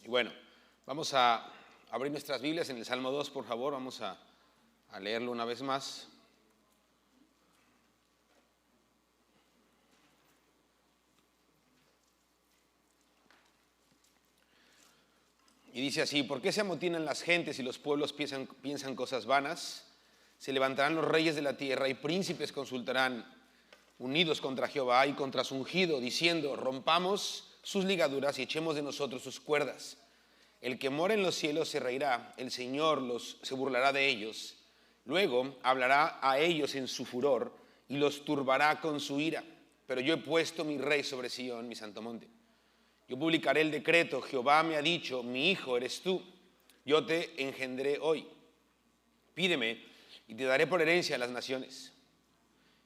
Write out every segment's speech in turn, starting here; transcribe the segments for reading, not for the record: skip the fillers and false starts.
Bueno, vamos a abrir nuestras Biblias en el Salmo 2, por favor. Vamos a leerlo una vez más. Y dice así: ¿por qué se amotinan las gentes y los pueblos piensan cosas vanas? Se levantarán los reyes de la tierra y príncipes consultarán, unidos contra Jehová y contra su ungido, diciendo: rompamos sus ligaduras y echemos de nosotros sus cuerdas. El que mora en los cielos se reirá, el Señor se burlará de ellos. Luego hablará a ellos en su furor y los turbará con su ira. Pero yo he puesto mi rey sobre Sión, mi santo monte. Yo publicaré el decreto. Jehová me ha dicho: mi hijo eres tú, yo te engendré hoy. Pídeme y te daré por herencia a las naciones,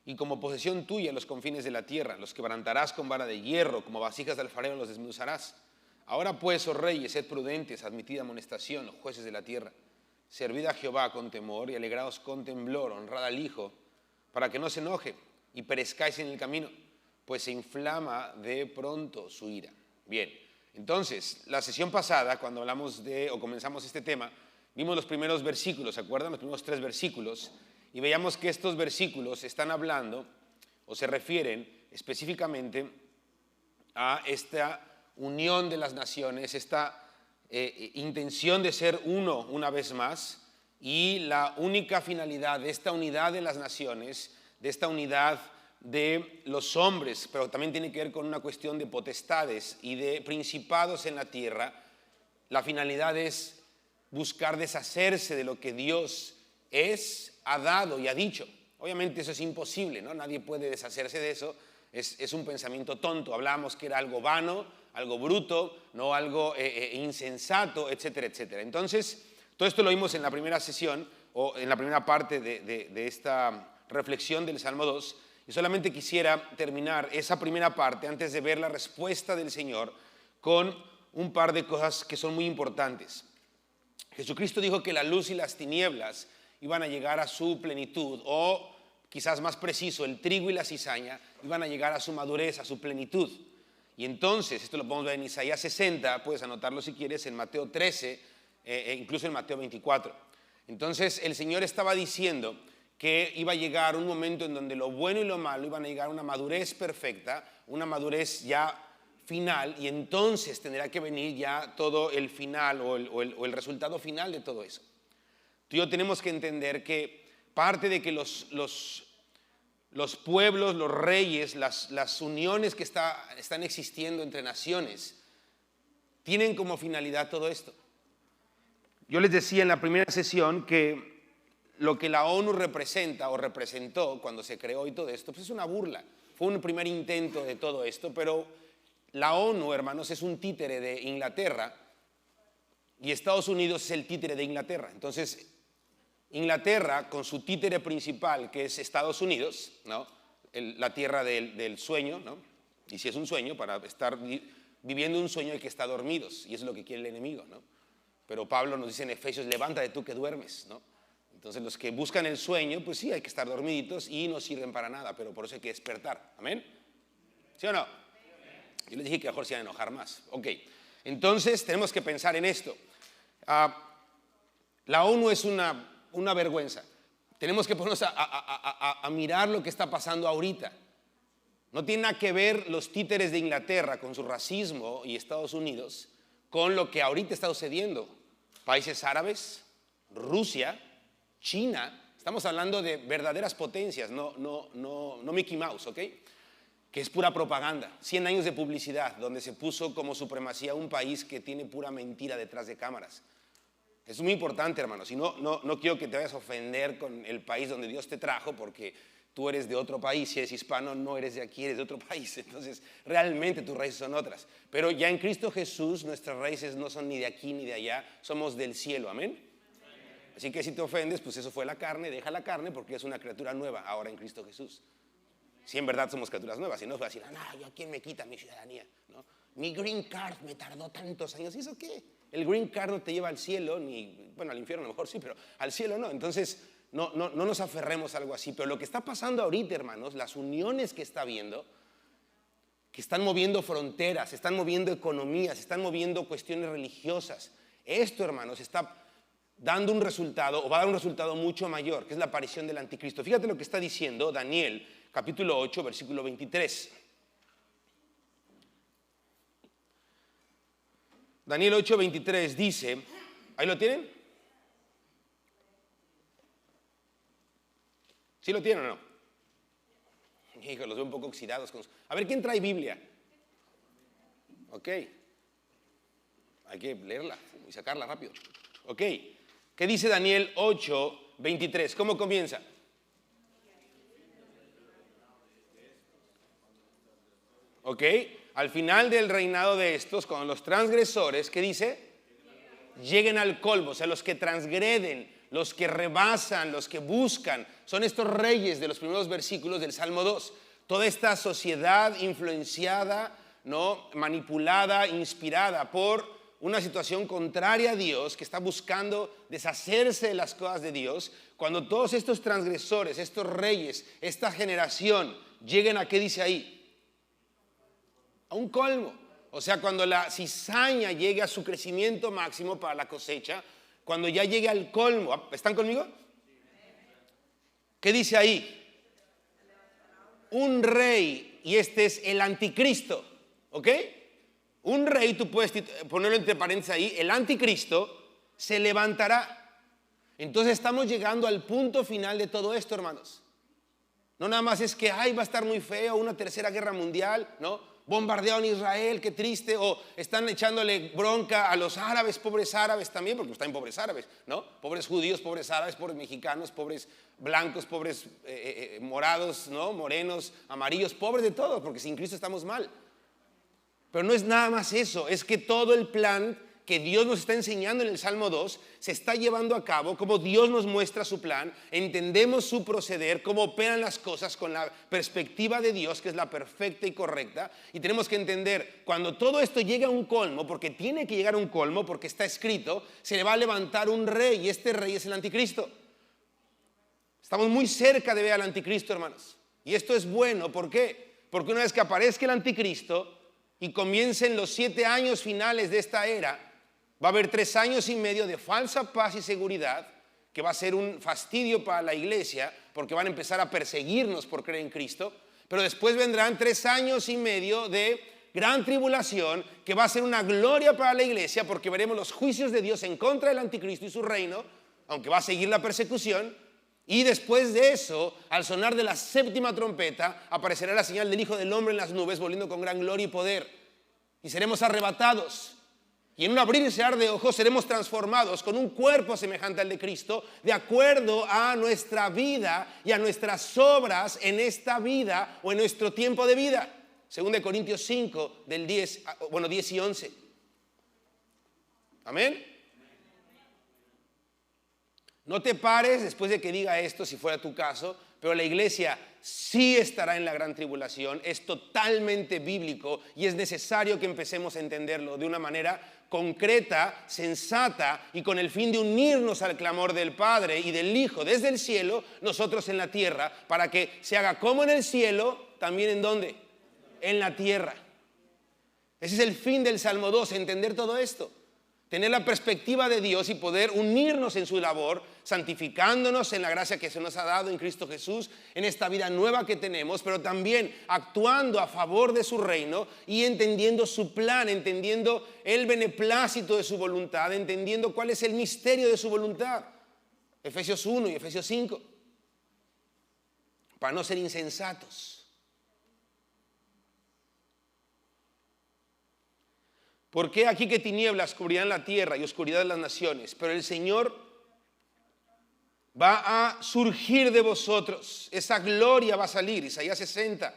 y como posesión tuya los confines de la tierra. Los quebrantarás con vara de hierro, como vasijas de alfarero los desmenuzarás. Ahora pues, oh reyes, sed prudentes, admitid amonestación, oh jueces de la tierra. Servid a Jehová con temor y alegraos con temblor, honrad al Hijo, para que no se enoje y perezcáis en el camino, pues se inflama de pronto su ira. Bien, entonces, la sesión pasada, cuando hablamos comenzamos este tema, vimos los primeros versículos, ¿se acuerdan? Los primeros 3 versículos, y veíamos que estos versículos están hablando o se refieren específicamente a esta unión de las naciones, esta intención de ser uno una vez más, y la única finalidad de esta unidad de las naciones, de esta unidad de los hombres, pero también tiene que ver con una cuestión de potestades y de principados en la tierra. La finalidad es buscar deshacerse de lo que Dios ha dado y ha dicho. Obviamente eso es imposible, ¿no? Nadie puede deshacerse de eso. Es un pensamiento tonto. Hablamos que era algo vano, algo bruto, no algo insensato, etcétera, etcétera. Entonces, todo esto lo vimos en la primera sesión, o en la primera parte de esta reflexión del Salmo 2, y solamente quisiera terminar esa primera parte antes de ver la respuesta del Señor con un par de cosas que son muy importantes. Jesucristo dijo que la luz y las tinieblas iban a llegar a su plenitud, o quizás más preciso, el trigo y la cizaña iban a llegar a su madurez, a su plenitud. Y entonces, esto lo podemos ver en Isaías 60, puedes anotarlo si quieres, en Mateo 13, incluso en Mateo 24. Entonces, el Señor estaba diciendo que iba a llegar un momento en donde lo bueno y lo malo iban a llegar a una madurez perfecta, una madurez ya final, y entonces tendrá que venir ya todo el final o el resultado final de todo eso. Tú y yo tenemos que entender que parte de que los pueblos, los reyes, las uniones que están existiendo entre naciones, tienen como finalidad todo esto. Yo les decía en la primera sesión que lo que la ONU representa o representó cuando se creó y todo esto, pues es una burla. Fue un primer intento de todo esto, pero la ONU, hermanos, es un títere de Inglaterra y Estados Unidos es el títere de Inglaterra. Entonces, Inglaterra, con su títere principal, que es Estados Unidos, ¿no? La tierra del sueño, ¿no? Y si es un sueño, para estar viviendo un sueño hay que estar dormidos, y eso es lo que quiere el enemigo, ¿no? Pero Pablo nos dice en Efesios: levántate tú que duermes, ¿no? Entonces los que buscan el sueño, pues sí, hay que estar dormiditos y no sirven para nada, pero por eso hay que despertar. ¿Amén? ¿Sí o no? Yo les dije que mejor se iban a enojar más. Ok, entonces tenemos que pensar en esto. La ONU es una vergüenza. Tenemos que ponernos a mirar lo que está pasando ahorita. No tiene nada que ver los títeres de Inglaterra con su racismo y Estados Unidos con lo que ahorita está sucediendo. Países árabes, Rusia, China, estamos hablando de verdaderas potencias, no Mickey Mouse, ¿ok? Que es pura propaganda. 100 años de publicidad donde se puso como supremacía un país que tiene pura mentira detrás de cámaras. Es muy importante, hermanos, y no quiero que te vayas a ofender con el país donde Dios te trajo, porque tú eres de otro país. Si eres hispano, no eres de aquí, eres de otro país. Entonces, realmente tus raíces son otras. Pero ya en Cristo Jesús, nuestras raíces no son ni de aquí ni de allá, somos del cielo. ¿Amén? Así que si te ofendes, pues eso fue la carne, deja la carne, porque es una criatura nueva ahora en Cristo Jesús. Si en verdad somos criaturas nuevas, si no, fue a decir: ¿yo a quién me quita mi ciudadanía? ¿No? Mi green card me tardó tantos años, ¿y eso qué? El green card no te lleva al cielo, bueno, al infierno a lo mejor sí, pero al cielo no. Entonces, no nos aferremos a algo así. Pero lo que está pasando ahorita, hermanos, las uniones que está habiendo, que están moviendo fronteras, están moviendo economías, están moviendo cuestiones religiosas. Esto, hermanos, está dando un resultado, o va a dar un resultado mucho mayor, que es la aparición del anticristo. Fíjate lo que está diciendo Daniel, capítulo 8, versículo 23. Daniel 8, 23 dice, ¿ahí lo tienen? ¿Sí lo tienen o no? Hijo, los veo un poco oxidados. A ver, ¿quién trae Biblia? Ok. Hay que leerla y sacarla rápido. Ok. ¿Qué dice Daniel 8, 23? ¿Cómo comienza? Ok. Al final del reinado de estos, con los transgresores, ¿qué dice? Lleguen al colmo, o sea, los que transgreden, los que rebasan, los que buscan, son estos reyes de los primeros versículos del Salmo 2. Toda esta sociedad influenciada, ¿no?, manipulada, inspirada por una situación contraria a Dios, que está buscando deshacerse de las cosas de Dios. Cuando todos estos transgresores, estos reyes, esta generación lleguen a, ¿qué dice ahí? A un colmo. O sea, cuando la cizaña llegue a su crecimiento máximo para la cosecha, cuando ya llegue al colmo. ¿Están conmigo? ¿Qué dice ahí? Un rey, y este es el anticristo, ¿ok? Un rey, tú puedes ponerlo entre paréntesis ahí, el anticristo se levantará. Entonces estamos llegando al punto final de todo esto, hermanos. No nada más es que, ay, va a estar muy feo, una tercera guerra mundial, ¿no? Bombardearon Israel, qué triste, o están echándole bronca a los árabes, pobres árabes también, porque están pobres árabes, ¿no? Pobres judíos, pobres árabes, pobres mexicanos, pobres blancos, pobres morados, ¿no? Morenos, amarillos, pobres de todos, porque sin Cristo estamos mal. Pero no es nada más eso, es que todo el plan que Dios nos está enseñando en el Salmo 2 se está llevando a cabo, como Dios nos muestra su plan, entendemos su proceder, cómo operan las cosas con la perspectiva de Dios, que es la perfecta y correcta, y tenemos que entender, cuando todo esto llega a un colmo, porque tiene que llegar a un colmo, porque está escrito, se le va a levantar un rey, y este rey es el anticristo. Estamos muy cerca de ver al anticristo, hermanos, y esto es bueno. ¿Por qué? Porque una vez que aparezca el anticristo y comiencen los 7 años finales de esta era, va a haber 3 años y medio de falsa paz y seguridad, que va a ser un fastidio para la iglesia, porque van a empezar a perseguirnos por creer en Cristo. Pero después vendrán 3 años y medio de gran tribulación, que va a ser una gloria para la iglesia, porque veremos los juicios de Dios en contra del anticristo y su reino, aunque va a seguir la persecución. Y después de eso, al sonar de la 7ª trompeta, aparecerá la señal del Hijo del Hombre en las nubes, volviendo con gran gloria y poder. Y seremos arrebatados. Y en un abrir y cerrar de ojos seremos transformados con un cuerpo semejante al de Cristo, de acuerdo a nuestra vida y a nuestras obras en esta vida o en nuestro tiempo de vida. 2 Corintios 5, del 10 y 11. Amén. No te pares después de que diga esto, si fuera tu caso, pero la iglesia sí estará en la gran tribulación. Es totalmente bíblico y es necesario que empecemos a entenderlo de una manera concreta, sensata, y con el fin de unirnos al clamor del Padre y del Hijo desde el cielo, nosotros en la tierra, para que se haga como en el cielo, también ¿en dónde? En la tierra. Ese es el fin del Salmo 2, entender todo esto. Tener la perspectiva de Dios y poder unirnos en su labor, santificándonos en la gracia que se nos ha dado en Cristo Jesús, en esta vida nueva que tenemos, pero también actuando a favor de su reino y entendiendo su plan, entendiendo el beneplácito de su voluntad, entendiendo cuál es el misterio de su voluntad. Efesios 1 y Efesios 5. Para no ser insensatos. ¿Por qué aquí que tinieblas cubrirán la tierra y oscuridad de las naciones? Pero el Señor va a surgir de vosotros. Esa gloria va a salir, Isaías 60.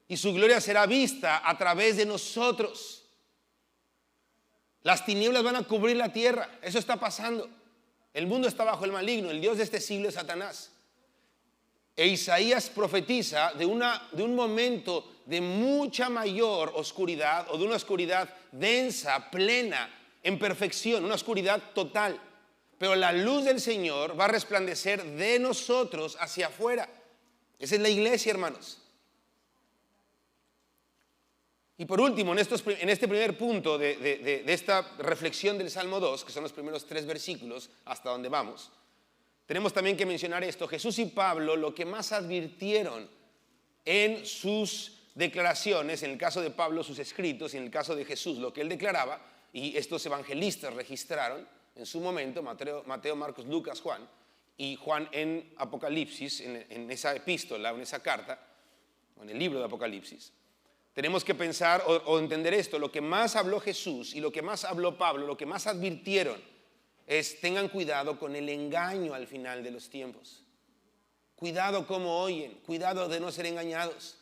Y su gloria será vista a través de nosotros. Las tinieblas van a cubrir la tierra. Eso está pasando. El mundo está bajo el maligno. El Dios de este siglo es Satanás. E Isaías profetiza de un momento de mucha mayor oscuridad, o de una oscuridad densa, plena, en perfección, una oscuridad total. Pero la luz del Señor va a resplandecer de nosotros hacia afuera. Esa es la iglesia, hermanos. Y por último, en este primer punto de esta reflexión del Salmo 2, que son los primeros 3 versículos hasta donde vamos, tenemos también que mencionar esto. Jesús y Pablo lo que más advirtieron en sus declaraciones, en el caso de Pablo sus escritos, y en el caso de Jesús lo que él declaraba, y estos evangelistas registraron en su momento, Mateo, Marcos, Lucas, Juan, y Juan en Apocalipsis, en esa epístola, en esa carta, en el libro de Apocalipsis. Tenemos que pensar o entender esto. Lo que más habló Jesús y lo que más habló Pablo, lo que más advirtieron es: tengan cuidado con el engaño al final de los tiempos. Cuidado cómo oyen, cuidado de no ser engañados.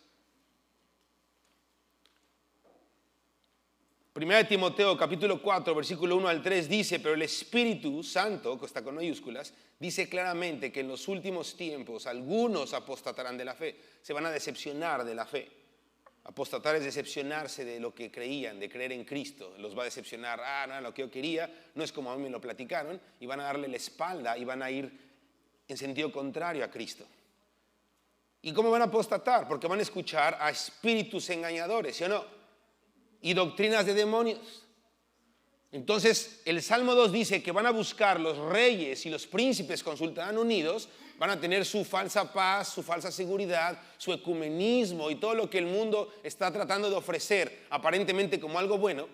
Primera de Timoteo, capítulo 4, versículo 1 al 3 dice: pero el Espíritu Santo, que está con mayúsculas, dice claramente que en los últimos tiempos algunos apostatarán de la fe, se van a decepcionar de la fe. Apostatar es decepcionarse de lo que creían, de creer en Cristo. Los va a decepcionar. No, lo que yo quería no es como a mí me lo platicaron, y van a darle la espalda y van a ir en sentido contrario a Cristo. ¿Y cómo van a apostatar? Porque van a escuchar a espíritus engañadores, ¿sí o no? Y doctrinas de demonios. Entonces el Salmo 2 dice que van a buscar los reyes y los príncipes consultarán unidos, van a tener su falsa paz, su falsa seguridad, su ecumenismo y todo lo que el mundo está tratando de ofrecer aparentemente como algo bueno,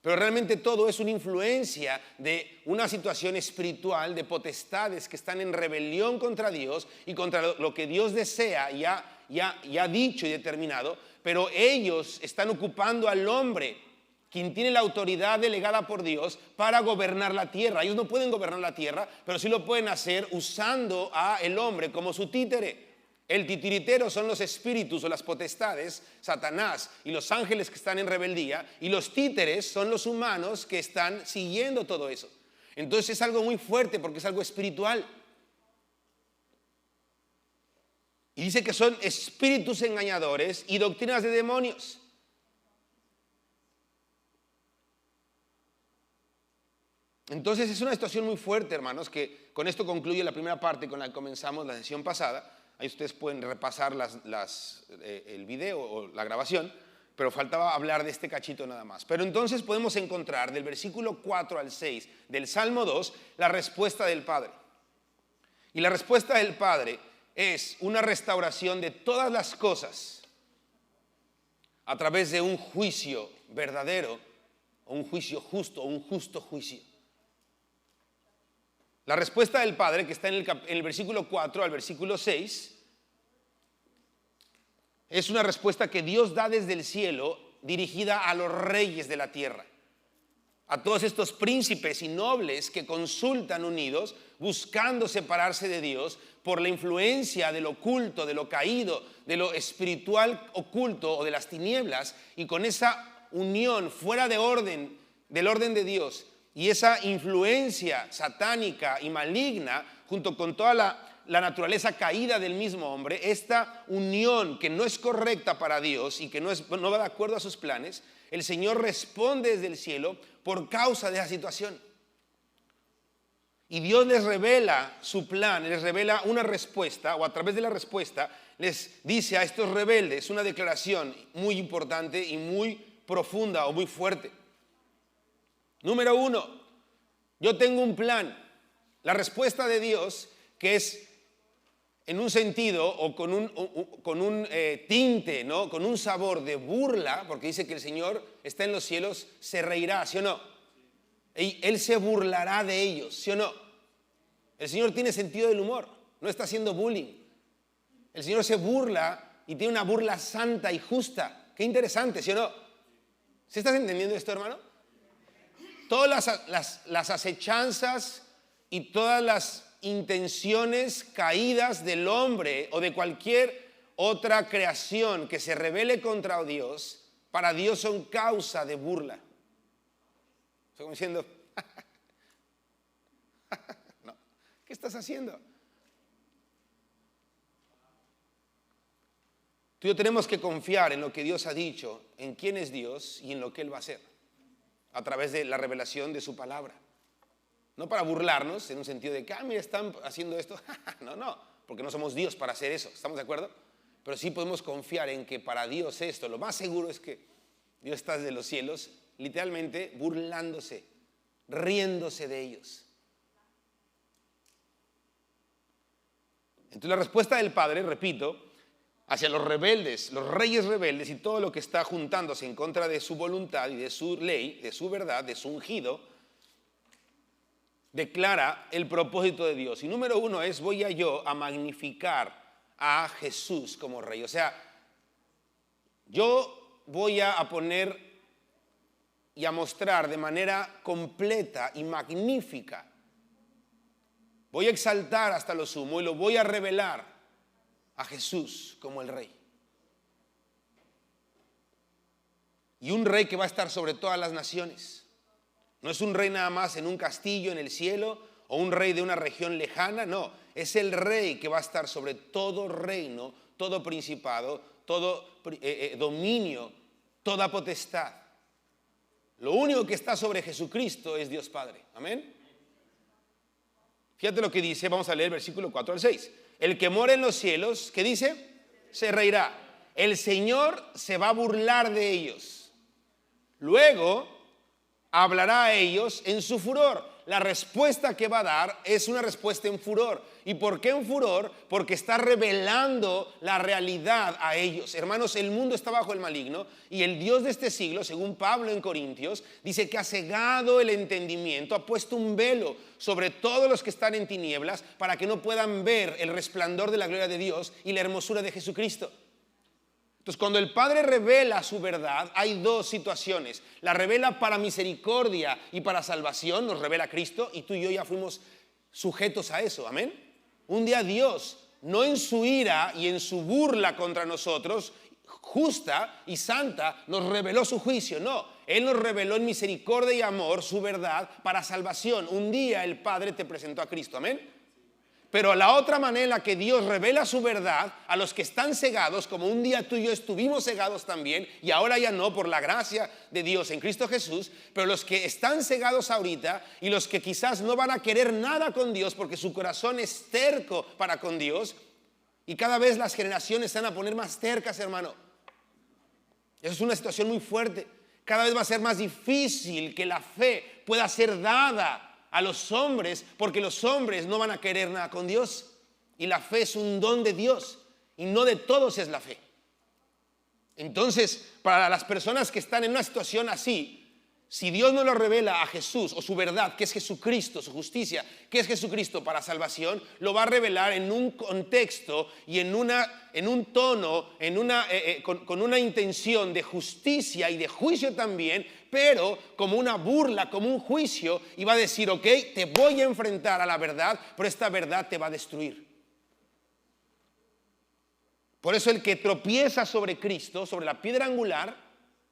pero realmente todo es una influencia de una situación espiritual, de potestades que están en rebelión contra Dios y contra lo que Dios desea y ha dicho y determinado, pero ellos están ocupando al hombre, quien tiene la autoridad delegada por Dios para gobernar la tierra. Ellos no pueden gobernar la tierra, pero sí lo pueden hacer usando a el hombre como su títere. El titiritero son los espíritus o las potestades, Satanás y los ángeles que están en rebeldía, y los títeres son los humanos que están siguiendo todo eso. Entonces es algo muy fuerte porque es algo espiritual. Y dice que son espíritus engañadores y doctrinas de demonios. Entonces es una situación muy fuerte, hermanos, que con esto concluye la primera parte con la que comenzamos la sesión pasada. Ahí ustedes pueden repasar el video o la grabación, pero faltaba hablar de este cachito nada más. Pero entonces podemos encontrar del versículo 4 al 6 del Salmo 2 la respuesta del Padre. Y la respuesta del Padre es una restauración de todas las cosas a través de un juicio verdadero, o un juicio justo, o un justo juicio. La respuesta del Padre, que está en el versículo 4 al versículo 6, es una respuesta que Dios da desde el cielo, dirigida a los reyes de la tierra, a todos estos príncipes y nobles que consultan unidos, buscando separarse de Dios por la influencia del oculto, de lo caído, de lo espiritual oculto o de las tinieblas, y con esa unión fuera de orden, del orden de Dios, y esa influencia satánica y maligna, junto con toda la naturaleza caída del mismo hombre, esta unión que no es correcta para Dios y que no va de acuerdo a sus planes, el Señor responde desde el cielo por causa de esa situación. Y Dios les revela su plan, les revela una respuesta, o a través de la respuesta les dice a estos rebeldes una declaración muy importante y muy profunda o muy fuerte. Número 1, yo tengo un plan. La respuesta de Dios, que es en un sentido o con un tinte, ¿no? Con un sabor de burla, porque dice que el Señor está en los cielos, se reirá, ¿sí o no? Él se burlará de ellos, ¿sí o no? El Señor tiene sentido del humor, no está haciendo bullying. El Señor se burla y tiene una burla santa y justa. Qué interesante, ¿sí o no? ¿Sí estás entendiendo esto, hermano? Todas las acechanzas y todas las intenciones caídas del hombre o de cualquier otra creación que se rebele contra Dios, para Dios son causa de burla. Estoy como diciendo, no, ¿qué estás haciendo? Tú y yo tenemos que confiar en lo que Dios ha dicho, en quién es Dios y en lo que Él va a hacer, a través de la revelación de su palabra. No para burlarnos en un sentido de que, mira, están haciendo esto. No, porque no somos Dios para hacer eso, ¿estamos de acuerdo? Pero sí podemos confiar en que para Dios esto, lo más seguro es que Dios está desde los cielos, literalmente burlándose, riéndose de ellos. Entonces la respuesta del Padre, repito, hacia los rebeldes, los reyes rebeldes y todo lo que está juntándose en contra de su voluntad y de su ley, de su verdad, de su ungido, declara el propósito de Dios. Y número uno es, voy a magnificar a Jesús como rey. O sea, yo voy a poner y a mostrar de manera completa y magnífica. Voy a exaltar hasta lo sumo y lo voy a revelar a Jesús como el rey. Y un rey que va a estar sobre todas las naciones. No es un rey nada más en un castillo en el cielo o un rey de una región lejana, no. Es el rey que va a estar sobre todo reino, todo principado, todo dominio, toda potestad. Lo único que está sobre Jesucristo es Dios Padre. Amén. Fíjate lo que dice, vamos a leer versículo 4 al 6. El que mora en los cielos, ¿qué dice? Se reirá. El Señor se va a burlar de ellos. Luego hablará a ellos en su furor. La respuesta que va a dar es una respuesta en furor. ¿Y por qué en furor? Porque está revelando la realidad a ellos. Hermanos, el mundo está bajo el maligno y el Dios de este siglo, según Pablo en Corintios, dice que ha cegado el entendimiento, ha puesto un velo sobre todos los que están en tinieblas para que no puedan ver el resplandor de la gloria de Dios y la hermosura de Jesucristo. Entonces, cuando el Padre revela su verdad, hay dos situaciones. La revela para misericordia y para salvación, nos revela Cristo, y tú y yo ya fuimos sujetos a eso, amén. Un día Dios, no en su ira y en su burla contra nosotros, justa y santa, nos reveló su juicio. No, Él nos reveló en misericordia y amor su verdad para salvación. Un día el Padre te presentó a Cristo, amén. Pero la otra manera en la que Dios revela su verdad a los que están cegados, como un día tú y yo estuvimos cegados también, y ahora ya no, por la gracia de Dios en Cristo Jesús, pero los que están cegados ahorita y los que quizás no van a querer nada con Dios porque su corazón es terco para con Dios, y cada vez las generaciones se van a poner más tercas, hermano. Eso es una situación muy fuerte. Cada vez va a ser más difícil que la fe pueda ser dada a los hombres, porque los hombres no van a querer nada con Dios. Y la fe es un don de Dios, y no de todos es la fe. Entonces, para las personas que están en una situación así, si Dios no lo revela a Jesús, o su verdad, que es Jesucristo, su justicia, que es Jesucristo para salvación, lo va a revelar en un contexto y en un tono, con una intención de justicia y de juicio también, pero como una burla, como un juicio, y va a decir, ok, te voy a enfrentar a la verdad, pero esta verdad te va a destruir. Por eso el que tropieza sobre Cristo, sobre la piedra angular,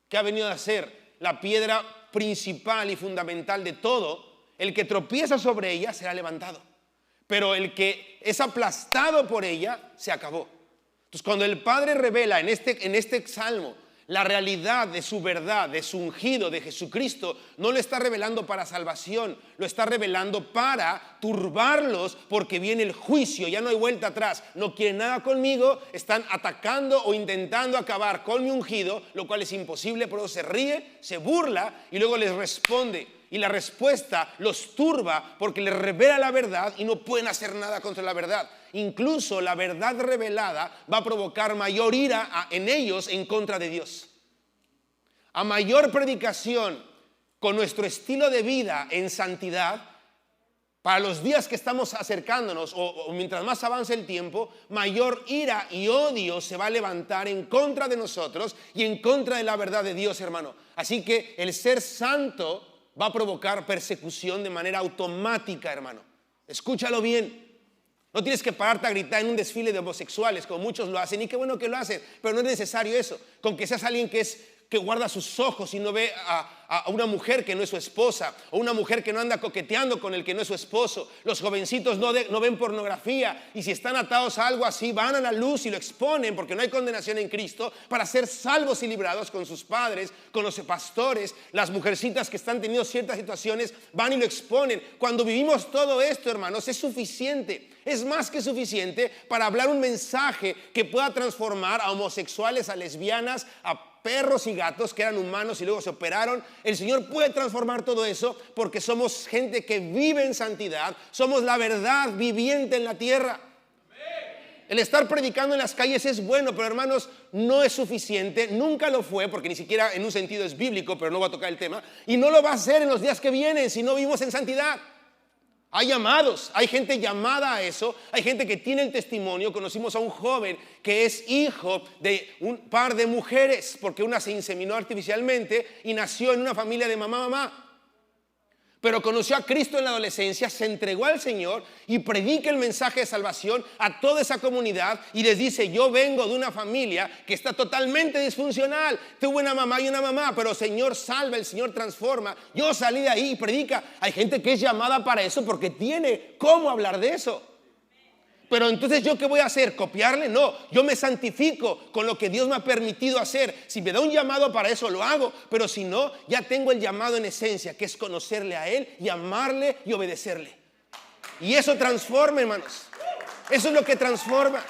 que ha venido a ser la piedra principal y fundamental de todo, el que tropieza sobre ella será levantado. Pero el que es aplastado por ella, se acabó. Entonces, cuando el Padre revela en este salmo la realidad de su verdad, de su ungido, de Jesucristo, no lo está revelando para salvación, lo está revelando para turbarlos, porque viene el juicio, ya no hay vuelta atrás, no quieren nada conmigo, están atacando o intentando acabar con mi ungido, lo cual es imposible, pero se ríe, se burla y luego les responde. Y la respuesta los turba porque les revela la verdad y no pueden hacer nada contra la verdad. Incluso la verdad revelada va a provocar mayor ira en ellos en contra de Dios. A mayor predicación con nuestro estilo de vida en santidad, para los días que estamos acercándonos o mientras más avance el tiempo, mayor ira y odio se va a levantar en contra de nosotros y en contra de la verdad de Dios, hermano. Así que el ser santo va a provocar persecución de manera automática, hermano. Escúchalo bien. No tienes que pararte a gritar en un desfile de homosexuales como muchos lo hacen, y qué bueno que lo hacen, pero no es necesario eso. Con que seas alguien que guarda sus ojos y no ve a una mujer que no es su esposa, o una mujer que no anda coqueteando con el que no es su esposo. Los jovencitos no ven pornografía, y si están atados a algo así, van a la luz y lo exponen, porque no hay condenación en Cristo, para ser salvos y librados con sus padres, con los pastores. Las mujercitas que están teniendo ciertas situaciones van y lo exponen. Cuando vivimos todo esto, hermanos, es suficiente. Es más que suficiente para hablar un mensaje que pueda transformar a homosexuales, a lesbianas, a perros y gatos que eran humanos y luego se operaron. El Señor puede transformar todo eso porque somos gente que vive en santidad. Somos la verdad viviente en la tierra. El estar predicando en las calles es bueno, pero hermanos, no es suficiente. Nunca lo fue, porque ni siquiera en un sentido es bíblico, pero no va a tocar el tema. Y no lo va a hacer en los días que vienen si no vivimos en santidad. Hay llamados, hay gente llamada a eso, hay gente que tiene el testimonio. Conocimos a un joven que es hijo de un par de mujeres, porque una se inseminó artificialmente y nació en una familia de mamá. Pero conoció a Cristo en la adolescencia, se entregó al Señor y predica el mensaje de salvación a toda esa comunidad y les dice: yo vengo de una familia que está totalmente disfuncional, tuve una mamá y una mamá, pero el Señor salva, el Señor transforma. Yo salí de ahí y predica. Hay gente que es llamada para eso porque tiene cómo hablar de eso. Pero entonces, ¿yo qué voy a hacer? ¿Copiarle? No, yo me santifico con lo que Dios me ha permitido hacer. Si me da un llamado para eso, lo hago. Pero si no, ya tengo el llamado en esencia, que es conocerle a Él y amarle y obedecerle. Y eso transforma, hermanos. Eso es lo que transforma.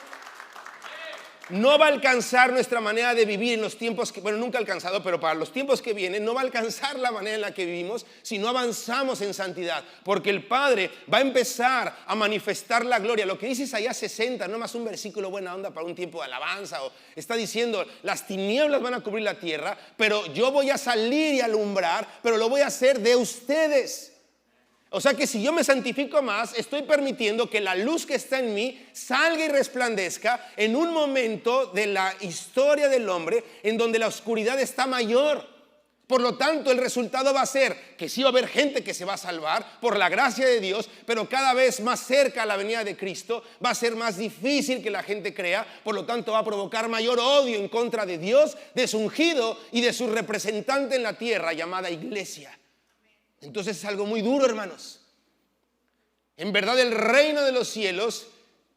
No va a alcanzar nuestra manera de vivir en los tiempos que, bueno, nunca ha alcanzado, pero para los tiempos que vienen no va a alcanzar la manera en la que vivimos si no avanzamos en santidad, porque el Padre va a empezar a manifestar la gloria. Lo que dice Isaías 60, no más un versículo buena onda para un tiempo de alabanza, o está diciendo: las tinieblas van a cubrir la tierra, pero yo voy a salir y alumbrar, pero lo voy a hacer de ustedes. O sea que si yo me santifico más, estoy permitiendo que la luz que está en mí salga y resplandezca en un momento de la historia del hombre en donde la oscuridad está mayor. Por lo tanto, el resultado va a ser que sí va a haber gente que se va a salvar por la gracia de Dios, pero cada vez más cerca a la venida de Cristo va a ser más difícil que la gente crea. Por lo tanto, va a provocar mayor odio en contra de Dios, de su ungido y de su representante en la tierra llamada iglesia. Entonces es algo muy duro, hermanos. En verdad, el reino de los cielos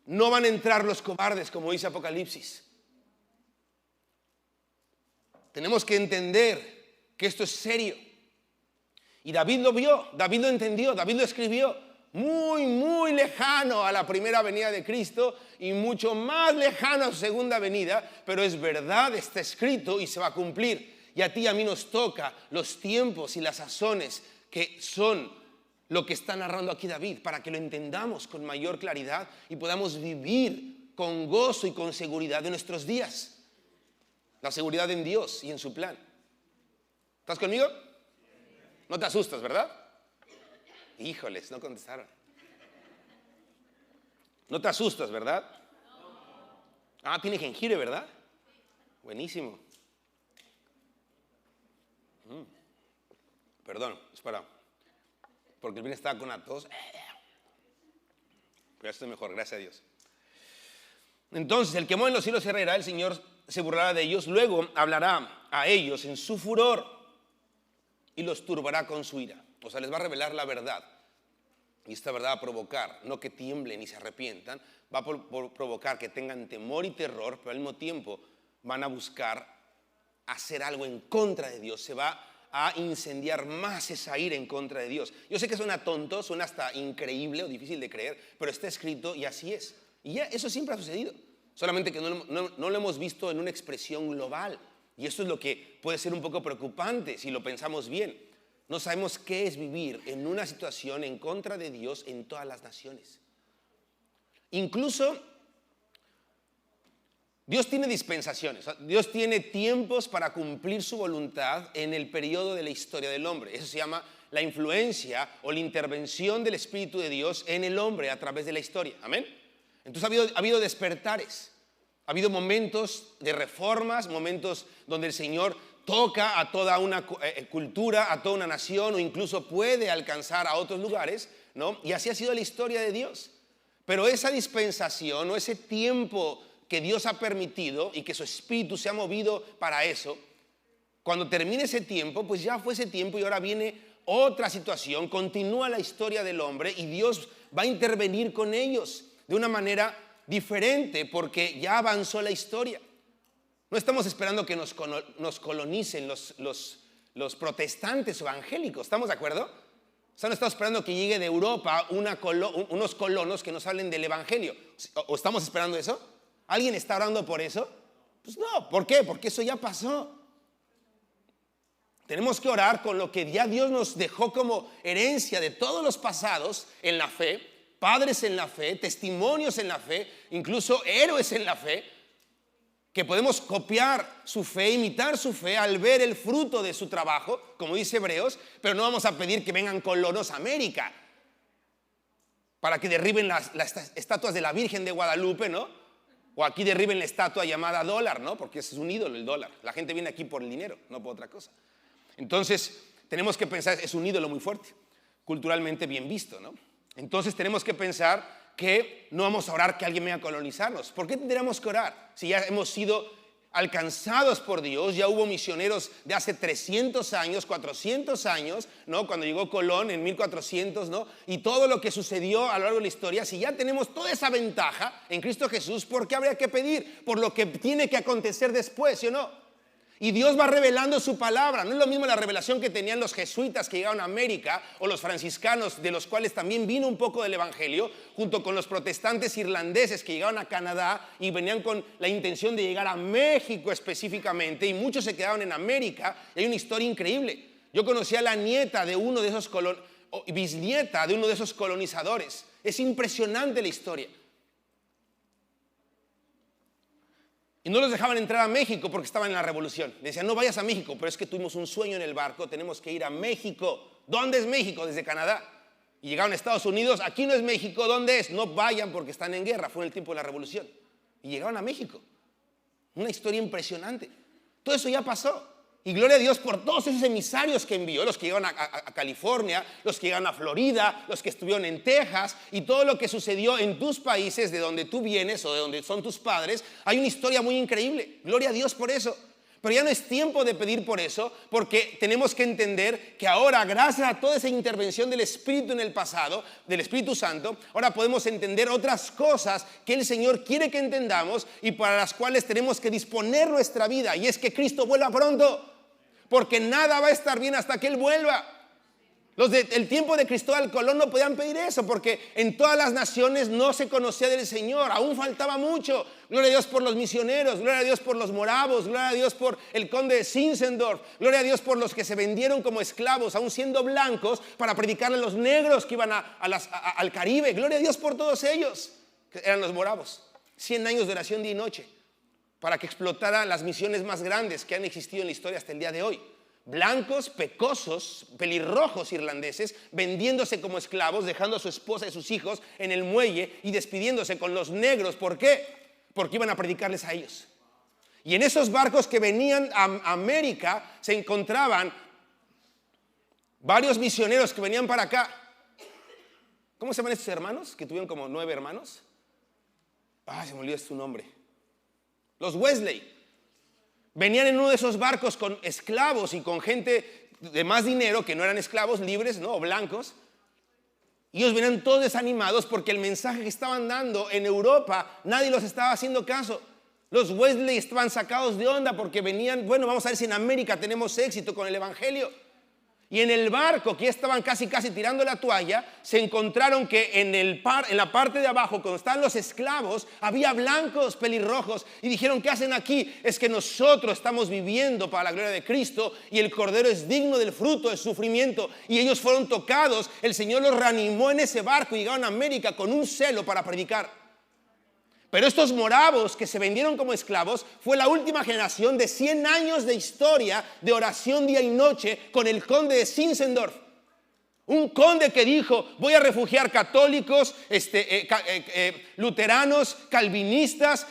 no van a entrar los cobardes, como dice Apocalipsis. Tenemos que entender que esto es serio. Y David lo vio, David lo entendió, David lo escribió muy lejano a la primera venida de Cristo y mucho más lejano a su segunda venida, pero es verdad, está escrito y se va a cumplir. Y a ti y a mí nos toca los tiempos y las sazones que son lo que está narrando aquí David, para que lo entendamos con mayor claridad y podamos vivir con gozo y con seguridad de nuestros días. La seguridad en Dios y en su plan. ¿Estás conmigo? No te asustas, ¿verdad? Híjoles, no contestaron. No te asustas, ¿verdad? Ah, tiene jengibre, ¿verdad? Buenísimo. Perdón, espera. Porque el bien estaba con la tos. Pero ya estoy mejor, gracias a Dios. Entonces, el que mueve en los cielos se reirá, el Señor se burlará de ellos. Luego hablará a ellos en su furor y los turbará con su ira. O sea, les va a revelar la verdad. Y esta verdad va a provocar, no que tiemblen y se arrepientan, va a provocar que tengan temor y terror, pero al mismo tiempo van a buscar hacer algo en contra de Dios. Se va a incendiar más esa ira en contra de Dios. Yo sé que suena tonto, suena hasta increíble o difícil de creer, pero está escrito y así es. Y ya eso siempre ha sucedido, solamente que no lo hemos visto en una expresión global. Y esto es lo que puede ser un poco preocupante si lo pensamos bien. No sabemos qué es vivir en una situación en contra de Dios en todas las naciones. Incluso Dios tiene dispensaciones, Dios tiene tiempos para cumplir su voluntad en el periodo de la historia del hombre. Eso se llama la influencia o la intervención del Espíritu de Dios en el hombre a través de la historia. Amén. Entonces ha habido despertares, ha habido momentos de reformas, momentos donde el Señor toca a toda una cultura, a toda una nación, o incluso puede alcanzar a otros lugares, ¿no? Y así ha sido la historia de Dios. Pero esa dispensación o ese tiempo que Dios ha permitido y que su Espíritu se ha movido para eso, Cuando termine ese tiempo, pues ya fue ese tiempo y ahora viene otra situación, continúa la historia del hombre y Dios va a intervenir con ellos de una manera diferente porque ya avanzó la historia. No estamos esperando que nos colonicen los protestantes evangélicos, ¿estamos de acuerdo? O sea, no estamos esperando que llegue de Europa unos colonos que nos hablen del evangelio. ¿O estamos esperando eso? ¿Alguien está orando por eso? Pues no, ¿por qué? Porque eso ya pasó. Tenemos que orar con lo que ya Dios nos dejó como herencia de todos los pasados en la fe, padres en la fe, testimonios en la fe, incluso héroes en la fe, que podemos copiar su fe, imitar su fe al ver el fruto de su trabajo, como dice Hebreos, pero no vamos a pedir que vengan colonos a América para que derriben las estatuas de la Virgen de Guadalupe, ¿no? O aquí derriben la estatua llamada dólar, ¿no? Porque es un ídolo el dólar. La gente viene aquí por el dinero, no por otra cosa. Entonces, tenemos que pensar, es un ídolo muy fuerte, culturalmente bien visto, ¿no? Entonces, tenemos que pensar que no vamos a orar que alguien venga a colonizarnos. ¿Por qué tendríamos que orar? Si ya hemos sido alcanzados por Dios, ya hubo misioneros de hace 300 años, 400 años, ¿no? Cuando llegó Colón en 1400, ¿no? Y todo lo que sucedió a lo largo de la historia, si ya tenemos toda esa ventaja en Cristo Jesús, ¿por qué habría que pedir? Por lo que tiene que acontecer después, ¿sí o no? Y Dios va revelando su palabra. No es lo mismo la revelación que tenían los jesuitas que llegaron a América o los franciscanos, de los cuales también vino un poco del evangelio, junto con los protestantes irlandeses que llegaron a Canadá y venían con la intención de llegar a México específicamente, y muchos se quedaron en América. Y hay una historia increíble. Yo conocí a la nieta de uno de esos bisnieta de uno de esos colonizadores. Es impresionante la historia. Y no los dejaban entrar a México porque estaban en la revolución. Le decían, no vayas a México, pero es que tuvimos un sueño en el barco, tenemos que ir a México. ¿Dónde es México? Desde Canadá. Y llegaron a Estados Unidos, aquí no es México, ¿dónde es? No vayan porque están en guerra, fue en el tiempo de la revolución. Y llegaron a México. Una historia impresionante. Todo eso ya pasó. Y gloria a Dios por todos esos emisarios que envió, los que llegaron a California, los que llegaron a Florida, los que estuvieron en Texas, y todo lo que sucedió en tus países, de donde tú vienes o de donde son tus padres. Hay una historia muy increíble. Gloria a Dios por eso. Pero ya no es tiempo de pedir por eso, porque tenemos que entender que ahora, gracias a toda esa intervención del Espíritu en el pasado, del Espíritu Santo, ahora podemos entender otras cosas que el Señor quiere que entendamos y para las cuales tenemos que disponer nuestra vida. Y es que Cristo vuelva pronto. Porque nada va a estar bien hasta que Él vuelva. Los del tiempo de Cristóbal Colón no podían pedir eso, porque en todas las naciones no se conocía del Señor, aún faltaba mucho. Gloria a Dios por los misioneros, gloria a Dios por los moravos, gloria a Dios por el conde de Zinzendorf, gloria a Dios por los que se vendieron como esclavos, aún siendo blancos, para predicarle a los negros que iban al Caribe. Gloria a Dios por todos ellos, que eran los moravos. 100 años de oración día y noche, para que explotara las misiones más grandes que han existido en la historia hasta el día de hoy. Blancos, pecosos, pelirrojos irlandeses, vendiéndose como esclavos, dejando a su esposa y sus hijos en el muelle y despidiéndose con los negros. ¿Por qué? Porque iban a predicarles a ellos. Y en esos barcos que venían a América se encontraban varios misioneros que venían para acá. ¿Cómo se llaman estos hermanos? Que tuvieron como 9 hermanos. Se me olvidó su nombre. Los Wesley. Venían en uno de esos barcos con esclavos y con gente de más dinero que no eran esclavos libres, no, blancos. Y ellos venían todos desanimados porque el mensaje que estaban dando en Europa nadie los estaba haciendo caso. Los Wesley estaban sacados de onda porque venían, bueno, vamos a ver si en América tenemos éxito con el evangelio. Y en el barco, que ya estaban casi tirando la toalla, se encontraron que en la parte de abajo, cuando estaban los esclavos, había blancos, pelirrojos, y dijeron, ¿qué hacen aquí? Es que nosotros estamos viviendo para la gloria de Cristo, y el Cordero es digno del fruto del sufrimiento. Y ellos fueron tocados, el Señor los reanimó en ese barco y llegaron a América con un celo para predicar. Pero estos moravos que se vendieron como esclavos fue la última generación de 100 años de historia de oración día y noche con el conde de Zinzendorf. Un conde que dijo, voy a refugiar católicos, luteranos, calvinistas,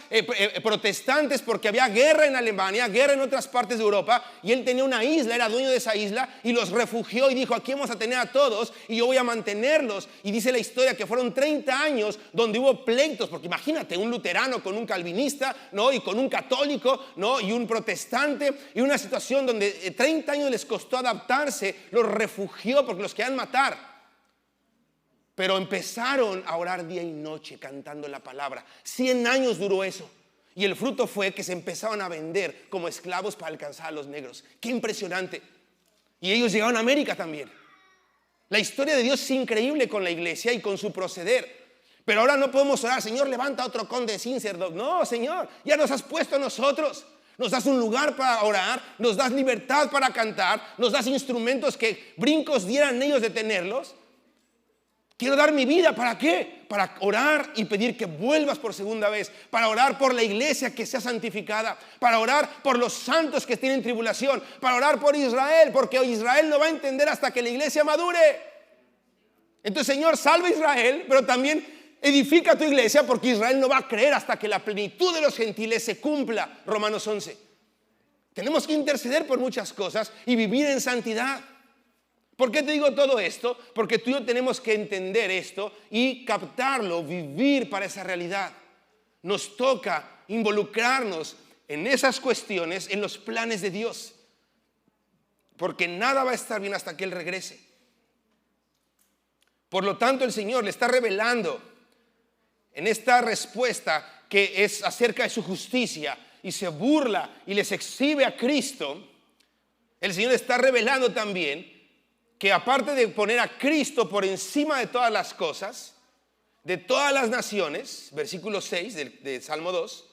protestantes, porque había guerra en Alemania, guerra en otras partes de Europa, y él tenía una isla, era dueño de esa isla, y los refugió y dijo, aquí vamos a tener a todos, y yo voy a mantenerlos. Y dice la historia que fueron 30 años donde hubo pleitos, porque imagínate, un luterano con un calvinista, ¿no? Y con un católico, ¿no? Y un protestante, y una situación donde 30 años les costó adaptarse, los refugió porque los querían matar. Pero empezaron a orar día y noche cantando la palabra. 100 años duró eso. Y el fruto fue que se empezaron a vender como esclavos para alcanzar a los negros. ¡Qué impresionante! Y ellos llegaron a América también. La historia de Dios es increíble con la iglesia y con su proceder. Pero ahora no podemos orar, Señor, levanta otro conde Zinzendorf. No, Señor, ya nos has puesto a nosotros. Nos das un lugar para orar, nos das libertad para cantar, nos das instrumentos que brincos dieran ellos de tenerlos. Quiero dar mi vida, ¿para qué? Para orar y pedir que vuelvas por segunda vez, para orar por la iglesia que sea santificada, para orar por los santos que tienen tribulación, para orar por Israel, porque Israel no va a entender hasta que la iglesia madure. Entonces, Señor, salva a Israel, pero también edifica tu iglesia, porque Israel no va a creer hasta que la plenitud de los gentiles se cumpla. Romanos 11. Tenemos que interceder por muchas cosas y vivir en santidad. ¿Por qué te digo todo esto? Porque tú y yo tenemos que entender esto y captarlo, vivir para esa realidad. Nos toca involucrarnos en esas cuestiones, en los planes de Dios. Porque nada va a estar bien hasta que Él regrese. Por lo tanto, el Señor le está revelando en esta respuesta que es acerca de su justicia y se burla y les exhibe a Cristo. El Señor está revelando también que aparte de poner a Cristo por encima de todas las cosas, de todas las naciones, versículo 6 de Salmo 2,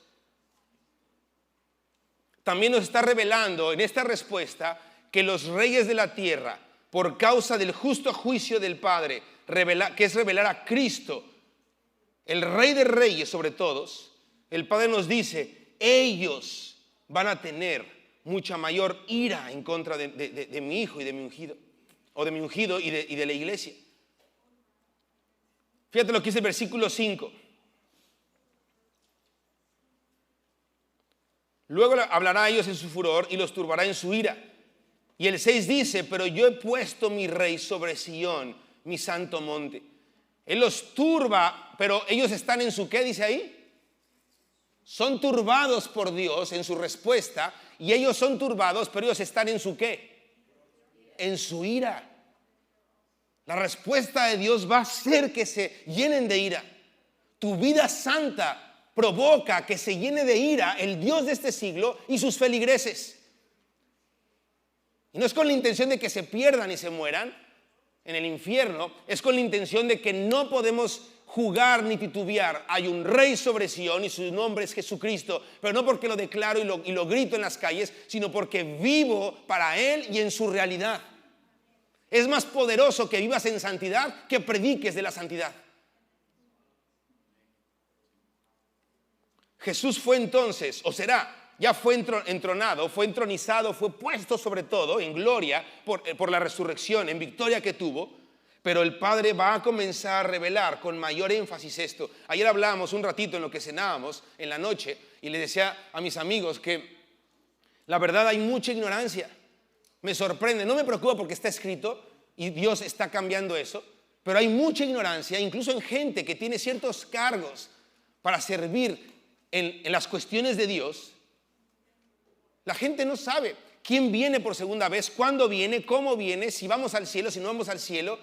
también nos está revelando en esta respuesta que los reyes de la tierra, por causa del justo juicio del Padre, que es revelar a Cristo, el Rey de Reyes sobre todos, el Padre nos dice, ellos van a tener mucha mayor ira en contra de mi hijo y de mi ungido, o de mi ungido y de la iglesia. Fíjate lo que dice el versículo 5. Luego hablará a ellos en su furor y los turbará en su ira. Y el 6 dice, pero yo he puesto mi rey sobre Sión, mi santo monte. Él los turba, pero ellos están en su ¿qué dice ahí? Son turbados por Dios en su respuesta, y ellos son turbados, pero ellos están en su ¿qué? En su ira. La respuesta de Dios va a ser que se llenen de ira. Tu vida santa provoca que se llene de ira el Dios de este siglo y sus feligreses. Y no es con la intención de que se pierdan y se mueran en el infierno, es con la intención de que no podemos jugar ni titubear. Hay un rey sobre Sión y su nombre es Jesucristo, pero no porque lo declaro y lo grito en las calles, sino porque vivo para Él y en su realidad. Es más poderoso que vivas en santidad que prediques de la santidad. Jesús fue entonces, o será, ya fue entronado, fue entronizado, fue puesto sobre todo en gloria por la resurrección, en victoria que tuvo. Pero el Padre va a comenzar a revelar con mayor énfasis esto. Ayer hablábamos un ratito en lo que cenábamos en la noche y le decía a mis amigos que la verdad hay mucha ignorancia. Me sorprende, no me preocupa porque está escrito y Dios está cambiando eso, pero hay mucha ignorancia, incluso en gente que tiene ciertos cargos para servir en las cuestiones de Dios. La gente no sabe quién viene por segunda vez, cuándo viene, cómo viene, si vamos al cielo, si no vamos al cielo,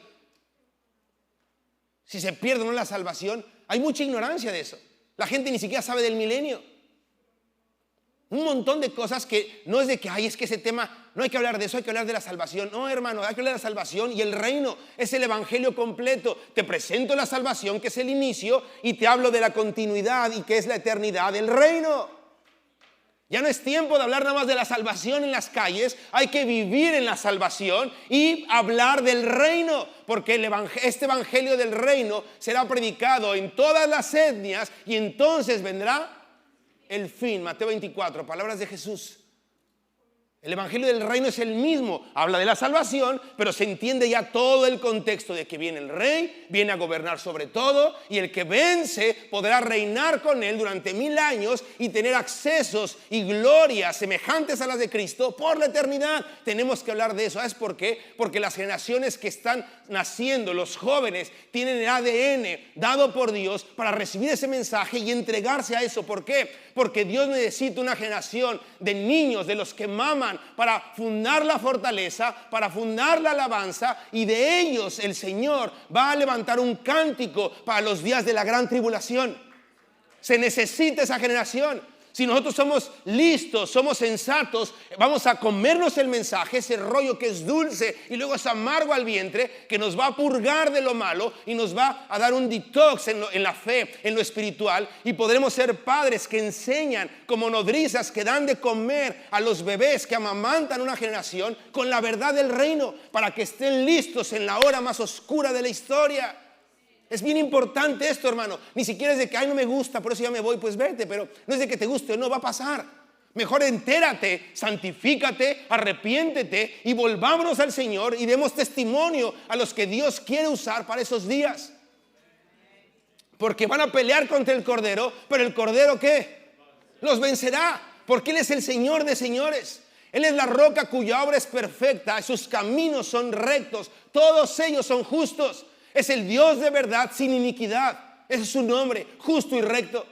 si se pierde o no la salvación. Hay mucha ignorancia de eso. La gente ni siquiera sabe del milenio. Un montón de cosas que no es de que, es que ese tema, no hay que hablar de eso, hay que hablar de la salvación. No, hermano, hay que hablar de la salvación y el reino es el evangelio completo. Te presento la salvación, que es el inicio, y te hablo de la continuidad y que es la eternidad del reino. Ya no es tiempo de hablar nada más de la salvación en las calles, hay que vivir en la salvación y hablar del reino, porque este evangelio del reino será predicado en todas las etnias y entonces vendrá el fin. Mateo 24, palabras de Jesús. El evangelio del reino es el mismo, habla de la salvación, pero se entiende ya todo el contexto de que viene el rey, viene a gobernar sobre todo, y el que vence podrá reinar con él durante 1000 años y tener accesos y glorias semejantes a las de Cristo por la eternidad. Tenemos que hablar de eso. ¿Sabes por qué? Porque las generaciones que están naciendo, los jóvenes, tienen el ADN dado por Dios para recibir ese mensaje y entregarse a eso. ¿Por qué? Porque Dios necesita una generación de niños, de los que maman, para fundar la fortaleza, para fundar la alabanza, y de ellos el Señor va a levantar un cántico para los días de la gran tribulación. Se necesita esa generación. Si nosotros somos listos, somos sensatos, vamos a comernos el mensaje, ese rollo que es dulce y luego es amargo al vientre, que nos va a purgar de lo malo y nos va a dar un detox en la fe, en lo espiritual, y podremos ser padres que enseñan como nodrizas que dan de comer a los bebés que amamantan una generación con la verdad del reino, para que estén listos en la hora más oscura de la historia. Es bien importante esto, hermano. Ni siquiera es de que, ay, no me gusta, por eso ya me voy. Pues vete, pero no es de que te guste o no, va a pasar. Mejor entérate, santifícate, arrepiéntete y volvámonos al Señor y demos testimonio a los que Dios quiere usar para esos días. Porque van a pelear contra el Cordero, pero el Cordero, ¿qué? Los vencerá, porque Él es el Señor de señores. Él es la roca cuya obra es perfecta, sus caminos son rectos, todos ellos son justos. Es el Dios de verdad sin iniquidad. Ese es su nombre, justo y recto.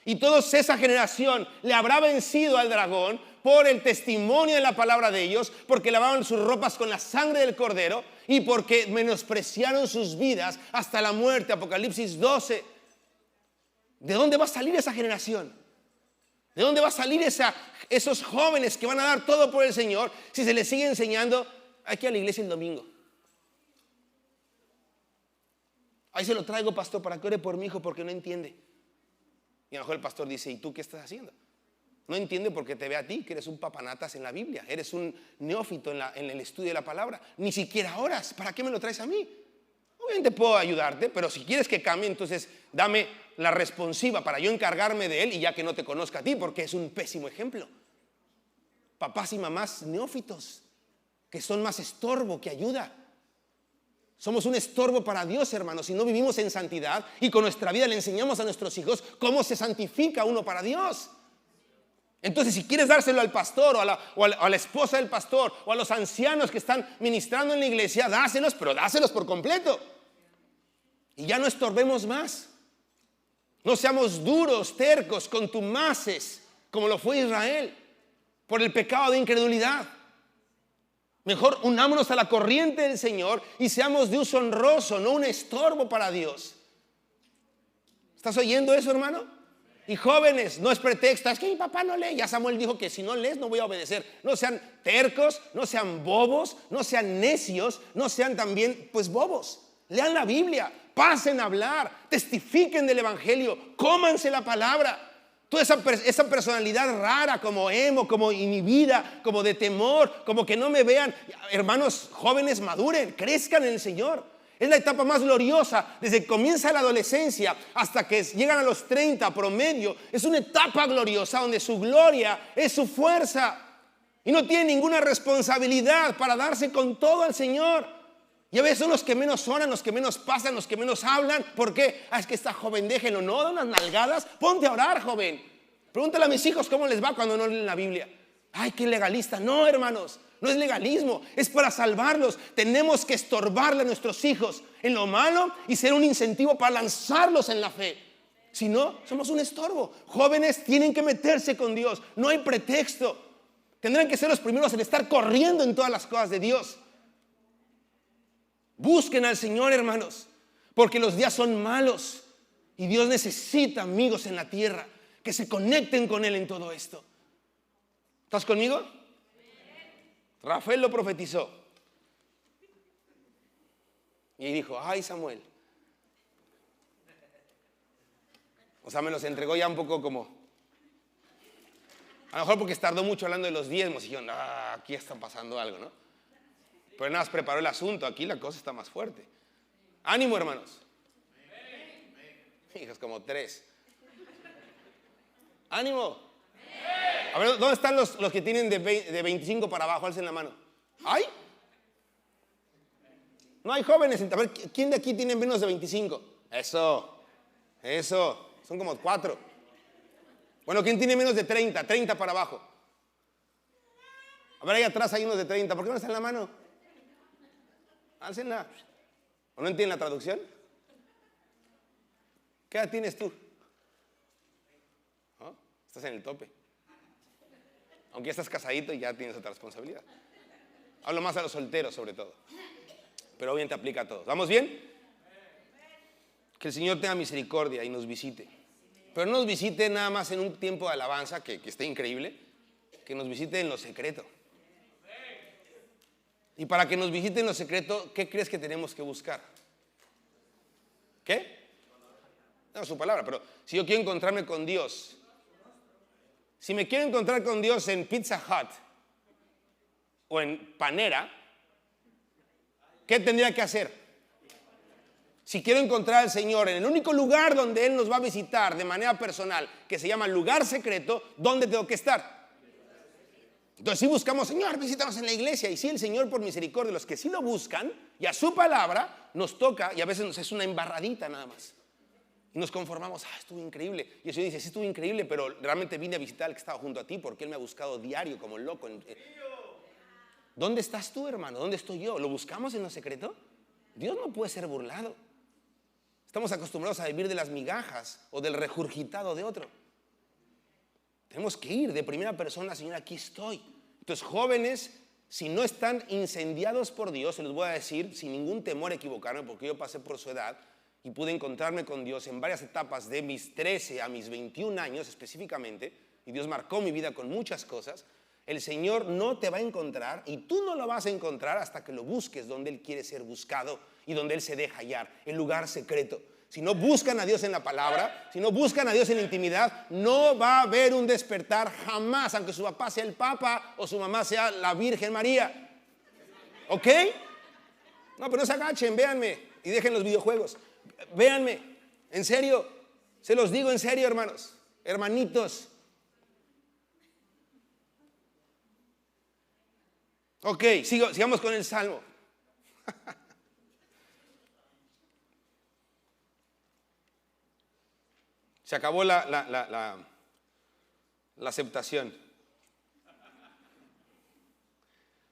Y toda esa generación le habrá vencido al dragón por el testimonio de la palabra de ellos, porque lavaban sus ropas con la sangre del Cordero y porque menospreciaron sus vidas hasta la muerte. Apocalipsis 12. ¿De dónde va a salir esa generación? ¿De dónde va a salir esos jóvenes que van a dar todo por el Señor si se les sigue enseñando aquí a la iglesia el domingo? Ahí se lo traigo, pastor, para que ore por mi hijo porque no entiende. Y a lo mejor el pastor dice, ¿y tú qué estás haciendo? No entiende porque te ve a ti, que eres un papanatas en la Biblia. Eres un neófito en el estudio de la palabra. Ni siquiera oras. ¿Para qué me lo traes a mí? Obviamente puedo ayudarte, pero si quieres que cambie, entonces dame la responsiva para yo encargarme de él y ya que no te conozca a ti, porque es un pésimo ejemplo. Papás y mamás neófitos, que son más estorbo que ayuda. Somos un estorbo para Dios, hermanos, si no vivimos en santidad y con nuestra vida le enseñamos a nuestros hijos cómo se santifica uno para Dios. Entonces, si quieres dárselo al pastor o a la esposa del pastor o a los ancianos que están ministrando en la iglesia, dáselos, pero dáselos por completo. Y ya no estorbemos más. No seamos duros, tercos, contumaces, como lo fue Israel, por el pecado de incredulidad. Mejor unámonos a la corriente del Señor y seamos de uso honroso, no un estorbo para Dios. ¿Estás oyendo eso, hermano? Y jóvenes, no es pretexto, es que mi papá no lee. Ya Samuel dijo que si no lees no voy a obedecer. No sean tercos, no sean bobos, no sean necios, no sean también pues bobos. Lean la Biblia, pasen a hablar, testifiquen del evangelio, cómanse la palabra. Toda esa personalidad rara, como emo, como inhibida, como de temor, como que no me vean. Hermanos jóvenes, maduren, crezcan en el Señor. Es la etapa más gloriosa, desde que comienza la adolescencia hasta que llegan a los 30 promedio. Es una etapa gloriosa donde su gloria es su fuerza. Y no tienen ninguna responsabilidad para darse con todo al Señor. Y a veces son los que menos oran, los que menos pasan, los que menos hablan. ¿Por qué? Es que está joven, déjenlo. No, da unas nalgadas. Ponte a orar, joven. Pregúntale a mis hijos cómo les va cuando no leen la Biblia. Ay, qué legalista. No, hermanos, no es legalismo. Es para salvarlos. Tenemos que estorbarle a nuestros hijos en lo malo y ser un incentivo para lanzarlos en la fe. Si no, somos un estorbo. Jóvenes tienen que meterse con Dios. No hay pretexto. Tendrán que ser los primeros en estar corriendo en todas las cosas de Dios. Busquen al Señor, hermanos, porque los días son malos y Dios necesita amigos en la tierra que se conecten con Él en todo esto. ¿Estás conmigo? Rafael lo profetizó y dijo, ay, Samuel. O sea, me los entregó ya un poco como, a lo mejor porque tardó mucho hablando de los diezmos y yo, aquí está pasando algo, ¿no? Pero nada más preparó el asunto. Aquí la cosa está más fuerte. Ánimo, hermanos. Hijos como 3. Ánimo. A ver, ¿dónde están los que tienen de 25 para abajo? Alcen la mano. ¿Hay? No hay jóvenes. A ver, ¿quién de aquí tiene menos de 25? Eso. Son como 4. Bueno, ¿quién tiene menos de 30? 30 para abajo. A ver, ahí atrás hay unos de 30. ¿Por qué no están en la mano? Álcenla. ¿O no entienden la traducción? ¿Qué edad tienes tú? ¿No? Estás en el tope. Aunque ya estás casadito y ya tienes otra responsabilidad. Hablo más a los solteros sobre todo. Pero obviamente aplica a todos. ¿Vamos bien? Que el Señor tenga misericordia y nos visite. Pero no nos visite nada más en un tiempo de alabanza, que esté increíble. Que nos visite en lo secreto. Y para que nos visite en lo secreto, ¿qué crees que tenemos que buscar? ¿Qué? No, su palabra. Pero si yo quiero encontrarme con Dios, si me quiero encontrar con Dios en Pizza Hut o en Panera, ¿qué tendría que hacer? Si quiero encontrar al Señor en el único lugar donde Él nos va a visitar de manera personal, que se llama lugar secreto, ¿dónde tengo que estar? Entonces si buscamos, Señor, visítanos en la iglesia. Y si el Señor, por misericordia, los que sí lo buscan, y a su palabra, nos toca, y a veces nos es una embarradita nada más. Y nos conformamos, estuvo increíble. Y el Señor dice, sí estuvo increíble, pero realmente vine a visitar al que estaba junto a ti, porque Él me ha buscado diario como loco. ¿Dónde estás tú, hermano? ¿Dónde estoy yo? ¿Lo buscamos en lo secreto? Dios no puede ser burlado. Estamos acostumbrados a vivir de las migajas o del regurgitado de otro. Tenemos que ir de primera persona, Señor, aquí estoy. Entonces, jóvenes, si no están incendiados por Dios, se los voy a decir sin ningún temor a equivocarme, porque yo pasé por su edad y pude encontrarme con Dios en varias etapas de mis 13 a mis 21 años específicamente, y Dios marcó mi vida con muchas cosas. El Señor no te va a encontrar y tú no lo vas a encontrar hasta que lo busques donde Él quiere ser buscado y donde Él se deja hallar, el lugar secreto. Si no buscan a Dios en la palabra, si no buscan a Dios en la intimidad, no va a haber un despertar jamás, aunque su papá sea el Papa o su mamá sea la Virgen María. ¿Ok? No, pero no se agachen, véanme y dejen los videojuegos. Véanme, en serio, se los digo en serio, hermanos, hermanitos. Ok, sigamos con el Salmo. Se acabó la aceptación.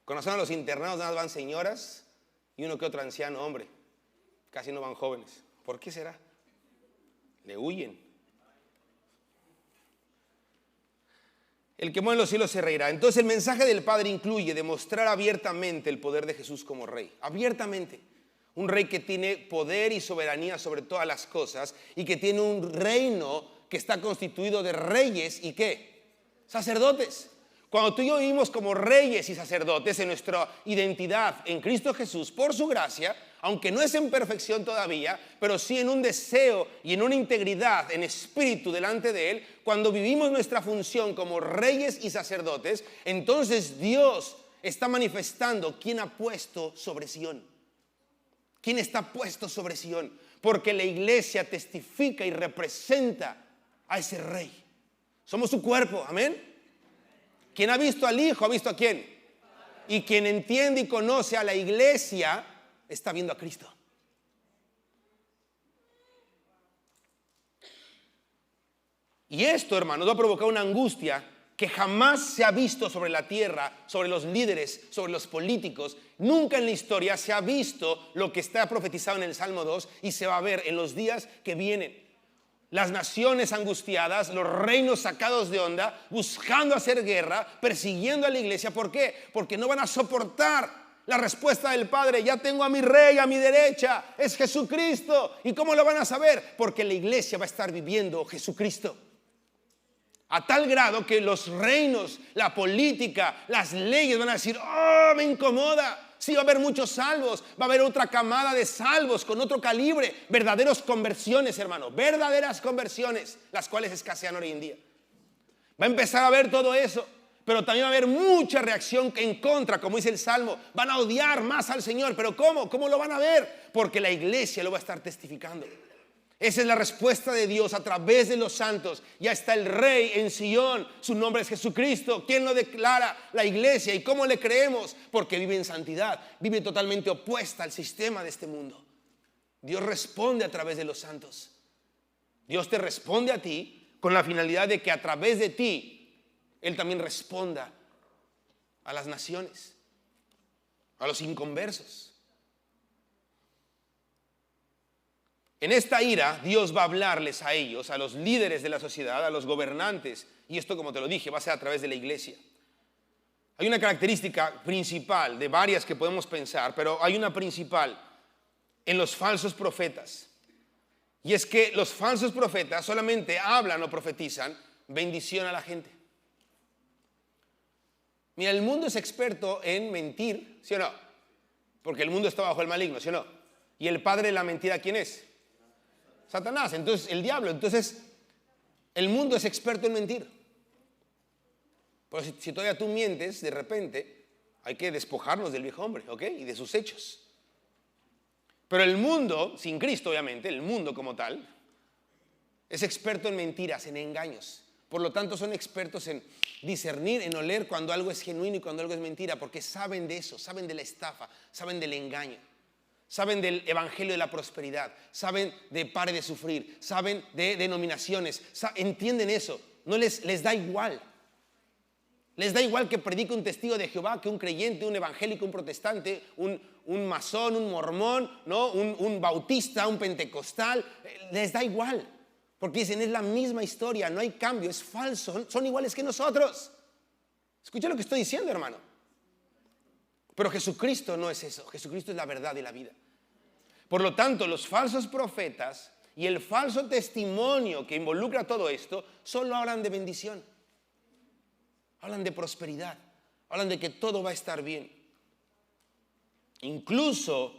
Conocen a los internados, nada más van señoras y uno que otro anciano hombre. Casi no van jóvenes. ¿Por qué será? Le huyen. El que mueve en los cielos se reirá. Entonces el mensaje del Padre incluye demostrar abiertamente el poder de Jesús como rey. Abiertamente. Un rey que tiene poder y soberanía sobre todas las cosas y que tiene un reino que está constituido de reyes y ¿qué? Sacerdotes. Cuando tú y yo vivimos como reyes y sacerdotes en nuestra identidad en Cristo Jesús, por su gracia, aunque no es en perfección todavía, pero sí en un deseo y en una integridad en espíritu delante de Él, cuando vivimos nuestra función como reyes y sacerdotes, entonces Dios está manifestando quién ha puesto sobre Sión. ¿Quién está puesto sobre Sión? Porque la iglesia testifica y representa a ese rey. Somos su cuerpo, amén. Quien ha visto al Hijo, ha visto a quién. Y quien entiende y conoce a la iglesia, está viendo a Cristo. Y esto, hermanos, va a provocar una angustia que jamás se ha visto sobre la tierra, sobre los líderes, sobre los políticos. Nunca en la historia se ha visto lo que está profetizado en el Salmo 2 y se va a ver en los días que vienen. Las naciones angustiadas, los reinos sacados de onda, buscando hacer guerra, persiguiendo a la iglesia. ¿Por qué? Porque no van a soportar la respuesta del Padre. Ya tengo a mi rey a mi derecha, es Jesucristo. ¿Y cómo lo van a saber? Porque la iglesia va a estar viviendo Jesucristo. A tal grado que los reinos, la política, las leyes van a decir, me incomoda. Sí, va a haber muchos salvos, va a haber otra camada de salvos con otro calibre, verdaderas conversiones, hermano, verdaderas conversiones, las cuales escasean hoy en día. Va a empezar a ver todo eso, pero también va a haber mucha reacción en contra, como dice el Salmo. Van a odiar más al Señor, pero ¿cómo? ¿Cómo lo van a ver? Porque la iglesia lo va a estar testificando. Esa es la respuesta de Dios a través de los santos. Ya está el Rey en Sion, su nombre es Jesucristo. ¿Quién lo declara? La iglesia. ¿Y cómo le creemos? Porque vive en santidad, vive totalmente opuesta al sistema de este mundo. Dios responde a través de los santos. Dios te responde a ti con la finalidad de que a través de ti Él también responda a las naciones, a los inconversos. En esta ira, Dios va a hablarles a ellos, a los líderes de la sociedad, a los gobernantes, y esto, como te lo dije, va a ser a través de la iglesia. Hay una característica principal, de varias que podemos pensar, pero hay una principal en los falsos profetas. Y es que los falsos profetas solamente hablan o profetizan bendición a la gente. Mira, el mundo es experto en mentir, ¿sí o no? Porque el mundo está bajo el maligno, ¿sí o no? ¿Y el padre de la mentira quién es? Satanás, entonces el diablo. Entonces el mundo es experto en mentir. Pero si todavía tú mientes, de repente hay que despojarnos del viejo hombre, ¿ok? Y de sus hechos. Pero el mundo, sin Cristo obviamente, el mundo como tal, es experto en mentiras, en engaños. Por lo tanto son expertos en discernir, en oler cuando algo es genuino y cuando algo es mentira, porque saben de eso, saben de la estafa, saben del engaño. Saben del evangelio de la prosperidad, saben de pare de sufrir, saben de denominaciones, entienden eso, no les da igual. Les da igual que predique un testigo de Jehová, que un creyente, un evangélico, un protestante, un masón, un mormón, ¿no? un bautista, un pentecostal, les da igual. Porque dicen, es la misma historia, no hay cambio, es falso, son iguales que nosotros. Escucha lo que estoy diciendo, hermano. Pero Jesucristo no es eso. Jesucristo es la verdad y la vida. Por lo tanto, los falsos profetas y el falso testimonio que involucra todo esto solo hablan de bendición. Hablan de prosperidad. Hablan de que todo va a estar bien. Incluso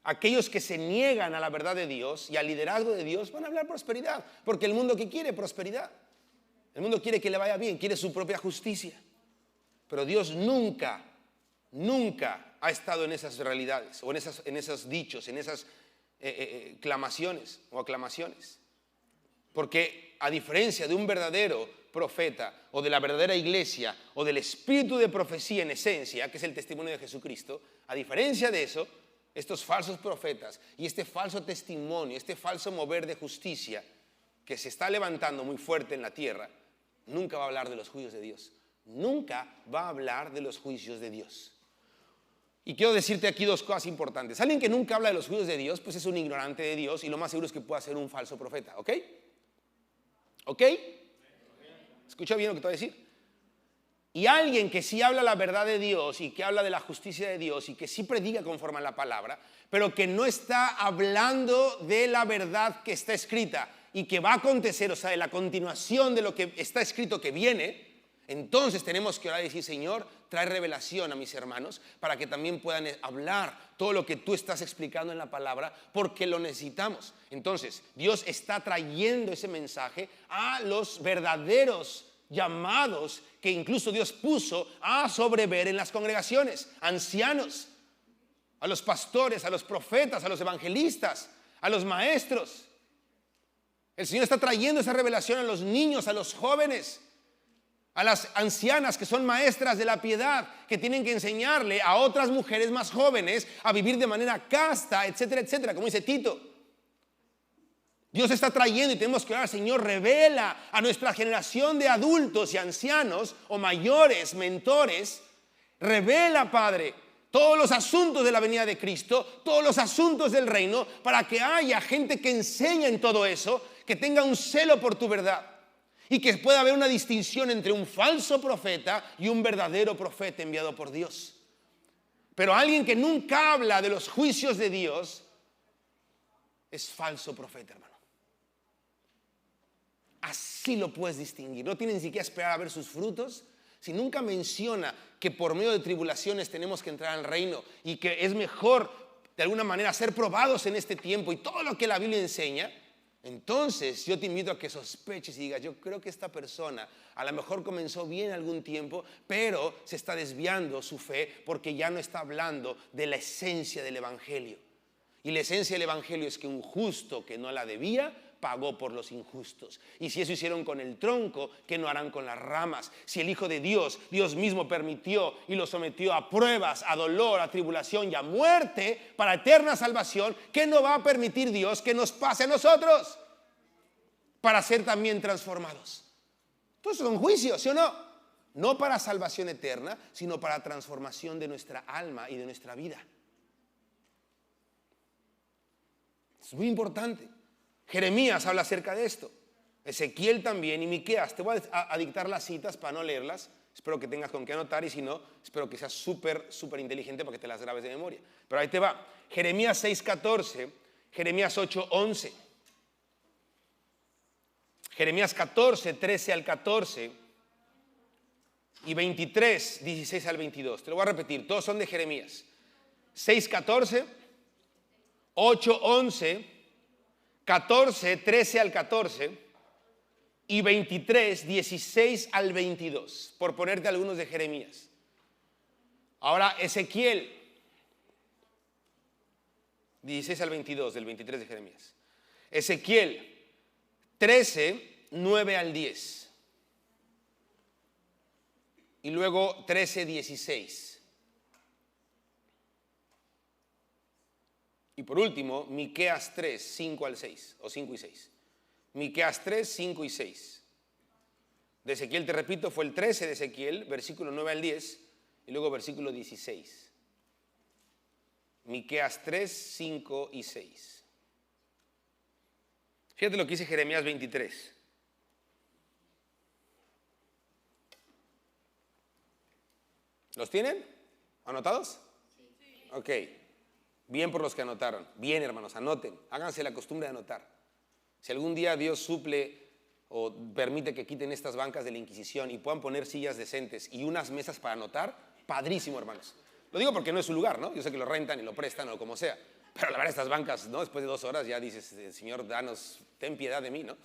aquellos que se niegan a la verdad de Dios y al liderazgo de Dios van a hablar prosperidad. Porque el mundo que quiere prosperidad. El mundo quiere que le vaya bien, quiere su propia justicia. Pero Dios nunca ha estado en esas realidades o en esos dichos, en esas clamaciones o aclamaciones. Porque a diferencia de un verdadero profeta o de la verdadera iglesia o del espíritu de profecía en esencia, que es el testimonio de Jesucristo, a diferencia de eso, estos falsos profetas y este falso testimonio, este falso mover de justicia que se está levantando muy fuerte en la tierra, nunca va a hablar de los juicios de Dios. Nunca va a hablar de los juicios de Dios. Y quiero decirte aquí dos cosas importantes. Alguien que nunca habla de los juicios de Dios, pues es un ignorante de Dios y lo más seguro es que pueda ser un falso profeta, ¿ok? ¿Ok? Escucha bien lo que te voy a decir. Y alguien que sí habla la verdad de Dios y que habla de la justicia de Dios y que sí predica conforme a la palabra, pero que no está hablando de la verdad que está escrita y que va a acontecer, o sea, de la continuación de lo que está escrito que viene, entonces tenemos que orar y decir, Señor, trae revelación a mis hermanos para que también puedan hablar todo lo que tú estás explicando en la palabra, porque lo necesitamos. Entonces, Dios está trayendo ese mensaje a los verdaderos llamados que incluso Dios puso a sobrever en las congregaciones, ancianos, a los pastores, a los profetas, a los evangelistas, a los maestros. El Señor está trayendo esa revelación a los niños, a los jóvenes, a las ancianas que son maestras de la piedad, que tienen que enseñarle a otras mujeres más jóvenes a vivir de manera casta, etcétera, etcétera, como dice Tito. Dios está trayendo y tenemos que orar, Señor, revela a nuestra generación de adultos y ancianos o mayores, mentores, revela, Padre, todos los asuntos de la venida de Cristo, todos los asuntos del reino, para que haya gente que enseñe en todo eso, que tenga un celo por tu verdad. Y que pueda haber una distinción entre un falso profeta y un verdadero profeta enviado por Dios. Pero alguien que nunca habla de los juicios de Dios es falso profeta, hermano. Así lo puedes distinguir. No tienes ni siquiera que esperar a ver sus frutos. Si nunca menciona que por medio de tribulaciones tenemos que entrar al reino y que es mejor de alguna manera ser probados en este tiempo y todo lo que la Biblia enseña, entonces yo te invito a que sospeches y digas, yo creo que esta persona a lo mejor comenzó bien algún tiempo, pero se está desviando su fe porque ya no está hablando de la esencia del evangelio. Y la esencia del evangelio es que un justo que no la debía, pagó por los injustos. Y si eso hicieron con el tronco, ¿qué no harán con las ramas? Si el Hijo de Dios, Dios mismo permitió y lo sometió a pruebas, a dolor, a tribulación y a muerte para eterna salvación, ¿qué no va a permitir Dios que nos pase a nosotros para ser también transformados? Entonces es un juicio, ¿sí o no? No para salvación eterna, sino para transformación de nuestra alma y de nuestra vida. Es muy importante. Jeremías habla acerca de esto. Ezequiel también y Miqueas. Te voy a dictar las citas para no leerlas. Espero que tengas con qué anotar y si no, espero que seas súper inteligente para que te las grabes de memoria. Pero ahí te va. Jeremías 6:14, Jeremías 8:11. Jeremías 14, 13 al 14 y 23, 16 al 22. Te lo voy a repetir, todos son de Jeremías. 6:14, 8:11, 14, 13 al 14 y 23, 16 al 22, por ponerte algunos de Jeremías. Ahora Ezequiel, 16 al 22, del 23 de Jeremías. Ezequiel, 13, 9 al 10. Y luego 13, 16. Y por último, Miqueas 3, 5 al 6, o 5 y 6. Miqueas 3, 5 y 6. De Ezequiel, te repito, fue el 13 de Ezequiel, versículo 9 al 10, y luego versículo 16. Miqueas 3, 5 y 6. Fíjate lo que dice Jeremías 23. ¿Los tienen? ¿Anotados? Sí. Ok. Bien por los que anotaron. Bien, hermanos, anoten. Háganse la costumbre de anotar. Si algún día Dios suple o permite que quiten estas bancas de la Inquisición y puedan poner sillas decentes y unas mesas para anotar, padrísimo, hermanos. Lo digo porque no es su lugar, ¿no? Yo sé que lo rentan y lo prestan o como sea. Pero la verdad, estas bancas, ¿no? Después de 2 horas ya dices, Señor, ten piedad de mí, ¿no?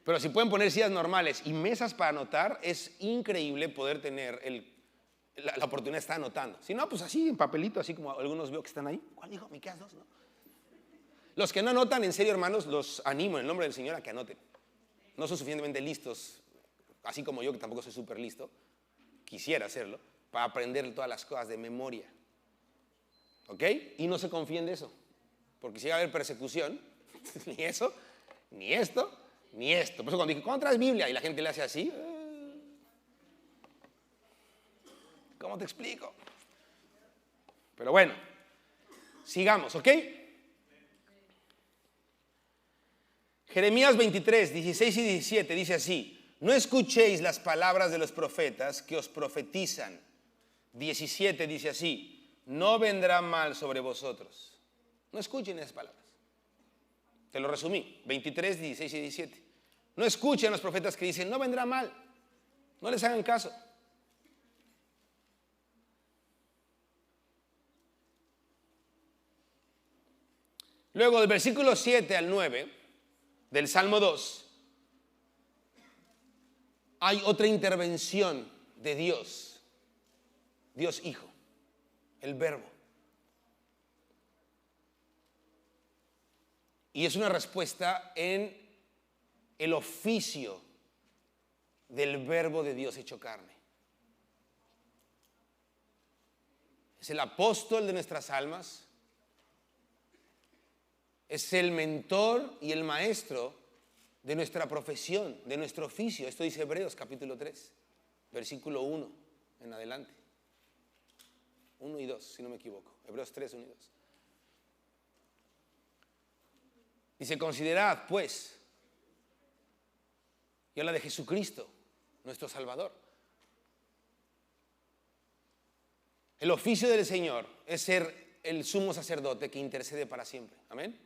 Pero si pueden poner sillas normales y mesas para anotar, es increíble poder tener la oportunidad de estar anotando. Si no, pues así, en papelito, así como algunos veo que están ahí. ¿Cuál dijo? Miqueas 2, ¿no? Los que no anotan, en serio, hermanos, los animo en el nombre del Señor a que anoten. No son suficientemente listos, así como yo, que tampoco soy súper listo. Quisiera hacerlo, para aprender todas las cosas de memoria. ¿Ok? Y no se confíen de eso. Porque si va a haber persecución, ni eso, ni esto, ni esto. Por eso cuando dije, ¿cómo traes Biblia? Y la gente le hace así. ¿Cómo te explico? Pero bueno, sigamos, ¿ok? Jeremías 23, 16 y 17 dice así: no escuchéis las palabras de los profetas que os profetizan. 17 dice así: no vendrá mal sobre vosotros. No escuchen esas palabras. Te lo resumí, 23, 16 y 17. No escuchen a los profetas que dicen, no vendrá mal. No les hagan caso. Luego del versículo 7 al 9 del Salmo 2 hay otra intervención de Dios, Dios Hijo, el Verbo. Y es una respuesta en el oficio del Verbo de Dios hecho carne. Es el apóstol de nuestras almas. Es el mentor y el maestro de nuestra profesión, de nuestro oficio. Esto dice Hebreos capítulo 3, versículo 1 en adelante. 1 y 2, si no me equivoco. Hebreos 3, 1 y 2. Dice, considerad pues, y habla de Jesucristo, nuestro Salvador. El oficio del Señor es ser el sumo sacerdote que intercede para siempre. Amén.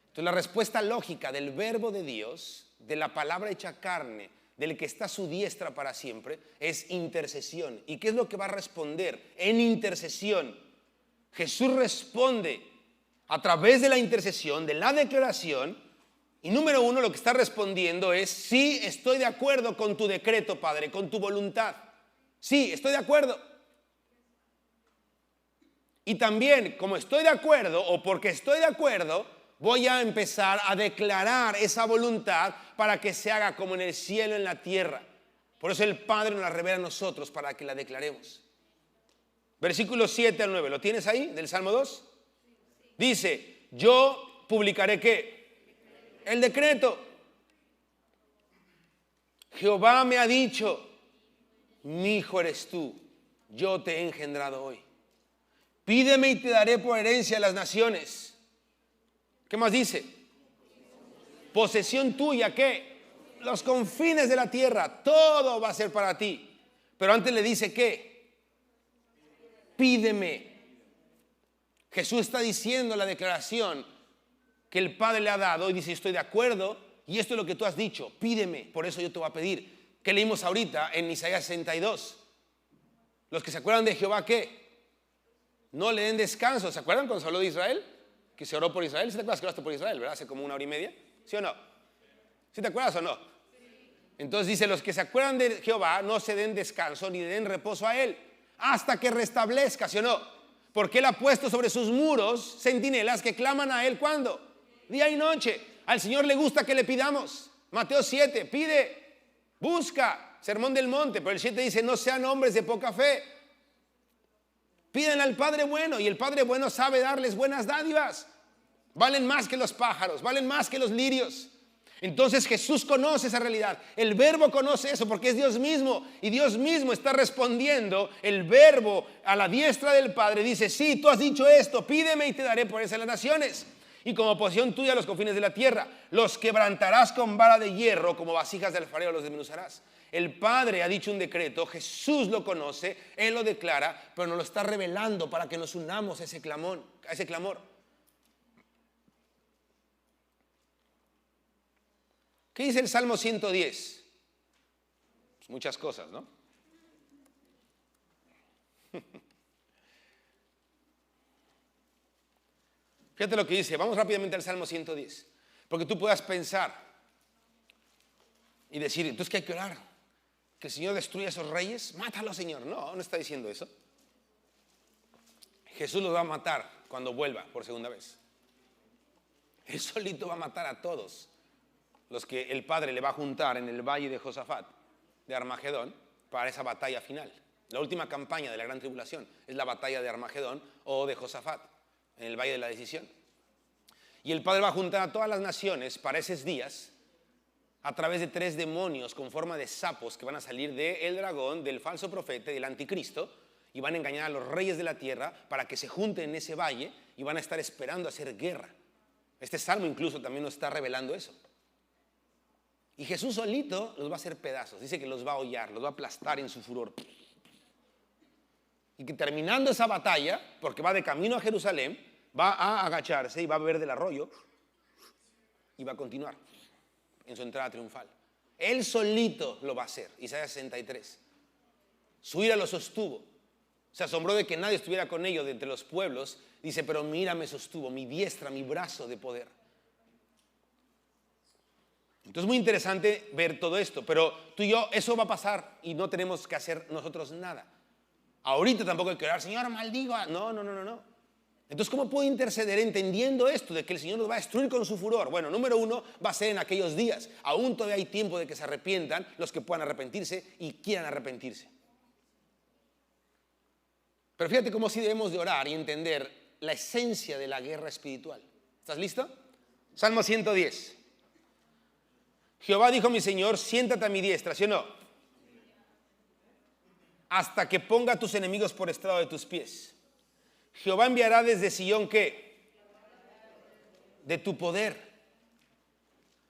Entonces la respuesta lógica del Verbo de Dios, de la palabra hecha carne, del que está a su diestra para siempre, es intercesión. ¿Y qué es lo que va a responder en intercesión? Jesús responde a través de la intercesión, de la declaración, y número 1 lo que está respondiendo es, sí, estoy de acuerdo con tu decreto, Padre, con tu voluntad. Sí, estoy de acuerdo. Y también, como estoy de acuerdo, o porque estoy de acuerdo, voy a empezar a declarar esa voluntad para que se haga como en el cielo, en la tierra. Por eso el Padre nos la revela a nosotros para que la declaremos. Versículos 7 al 9, ¿lo tienes ahí? Del Salmo 2. Dice, yo publicaré ¿qué? El decreto. Jehová me ha dicho, mi hijo eres tú, yo te he engendrado hoy. Pídeme y te daré por herencia a las naciones. ¿Qué más dice? Posesión tuya, ¿qué? Los confines de la tierra, todo va a ser para ti. Pero antes le dice, ¿qué? Pídeme. Jesús está diciendo la declaración que el Padre le ha dado y dice, estoy de acuerdo y esto es lo que tú has dicho, pídeme, por eso yo te voy a pedir. ¿Qué leímos ahorita en Isaías 62? Los que se acuerdan de Jehová, ¿qué? No le den descanso. ¿Se acuerdan cuando se habló de Israel? Que se oró por Israel. ¿Sí te acuerdas que oraste por Israel, verdad? Hace como 1 hora y media. ¿Sí o no? ¿Sí te acuerdas o no? Entonces dice, los que se acuerdan de Jehová no se den descanso ni den reposo a él hasta que restablezca, ¿sí o no? Porque él ha puesto sobre sus muros centinelas que claman a él, ¿cuándo? Día y noche. Al Señor le gusta que le pidamos. Mateo 7, pide, busca, Sermón del Monte. Pero el 7 dice, no sean hombres de poca fe. Piden al Padre bueno y el Padre bueno sabe darles buenas dádivas. Valen más que los pájaros, valen más que los lirios. Entonces Jesús conoce esa realidad. El Verbo conoce eso porque es Dios mismo. Y Dios mismo está respondiendo. El Verbo a la diestra del Padre dice, sí, tú has dicho esto, pídeme y te daré por eso las naciones. Y como posesión tuya los confines de la tierra. Los quebrantarás con vara de hierro, como vasijas de alfarero los desmenuzarás. El Padre ha dicho un decreto, Jesús lo conoce, Él lo declara, pero nos lo está revelando para que nos unamos a ese clamor. ¿Qué dice el Salmo 110? Pues muchas cosas, ¿no? Fíjate lo que dice. Vamos rápidamente al Salmo 110. Porque tú puedas pensar y decir, entonces, ¿qué hay que orar? ¿Que el Señor destruya a esos reyes? Mátalo, Señor. No, no está diciendo eso. Jesús los va a matar cuando vuelva por segunda vez. Él solito va a matar a todos los que el Padre le va a juntar en el valle de Josafat, de Armagedón, para esa batalla final. La última campaña de la gran tribulación es la batalla de Armagedón o de Josafat, en el valle de la decisión. Y el Padre va a juntar a todas las naciones para esos días a través de 3 demonios con forma de sapos que van a salir del dragón, del falso profeta y del anticristo, y van a engañar a los reyes de la tierra para que se junten en ese valle y van a estar esperando a hacer guerra. Este salmo incluso también nos está revelando eso. Y Jesús solito los va a hacer pedazos. Dice que los va a hollar, los va a aplastar en su furor. Y que terminando esa batalla, porque va de camino a Jerusalén, va a agacharse y va a beber del arroyo y va a continuar en su entrada triunfal. Él solito lo va a hacer. Isaías 63. Su ira lo sostuvo. Se asombró de que nadie estuviera con ellos de entre los pueblos. Dice, pero mi ira me sostuvo, mi diestra, mi brazo de poder. Entonces es muy interesante ver todo esto, pero tú y yo, eso va a pasar y no tenemos que hacer nosotros nada. Ahorita tampoco hay que orar, Señor, maldigo. No. Entonces, ¿cómo puedo interceder entendiendo esto de que el Señor nos va a destruir con su furor? Bueno, número 1, va a ser en aquellos días. Aún todavía hay tiempo de que se arrepientan los que puedan arrepentirse y quieran arrepentirse. Pero fíjate cómo sí debemos de orar y entender la esencia de la guerra espiritual. ¿Estás listo? Salmo 110. Jehová dijo a mi Señor, siéntate a mi diestra, ¿sí o no? Hasta que ponga a tus enemigos por estrado de tus pies. Jehová enviará desde Sion, ¿qué? De tu poder.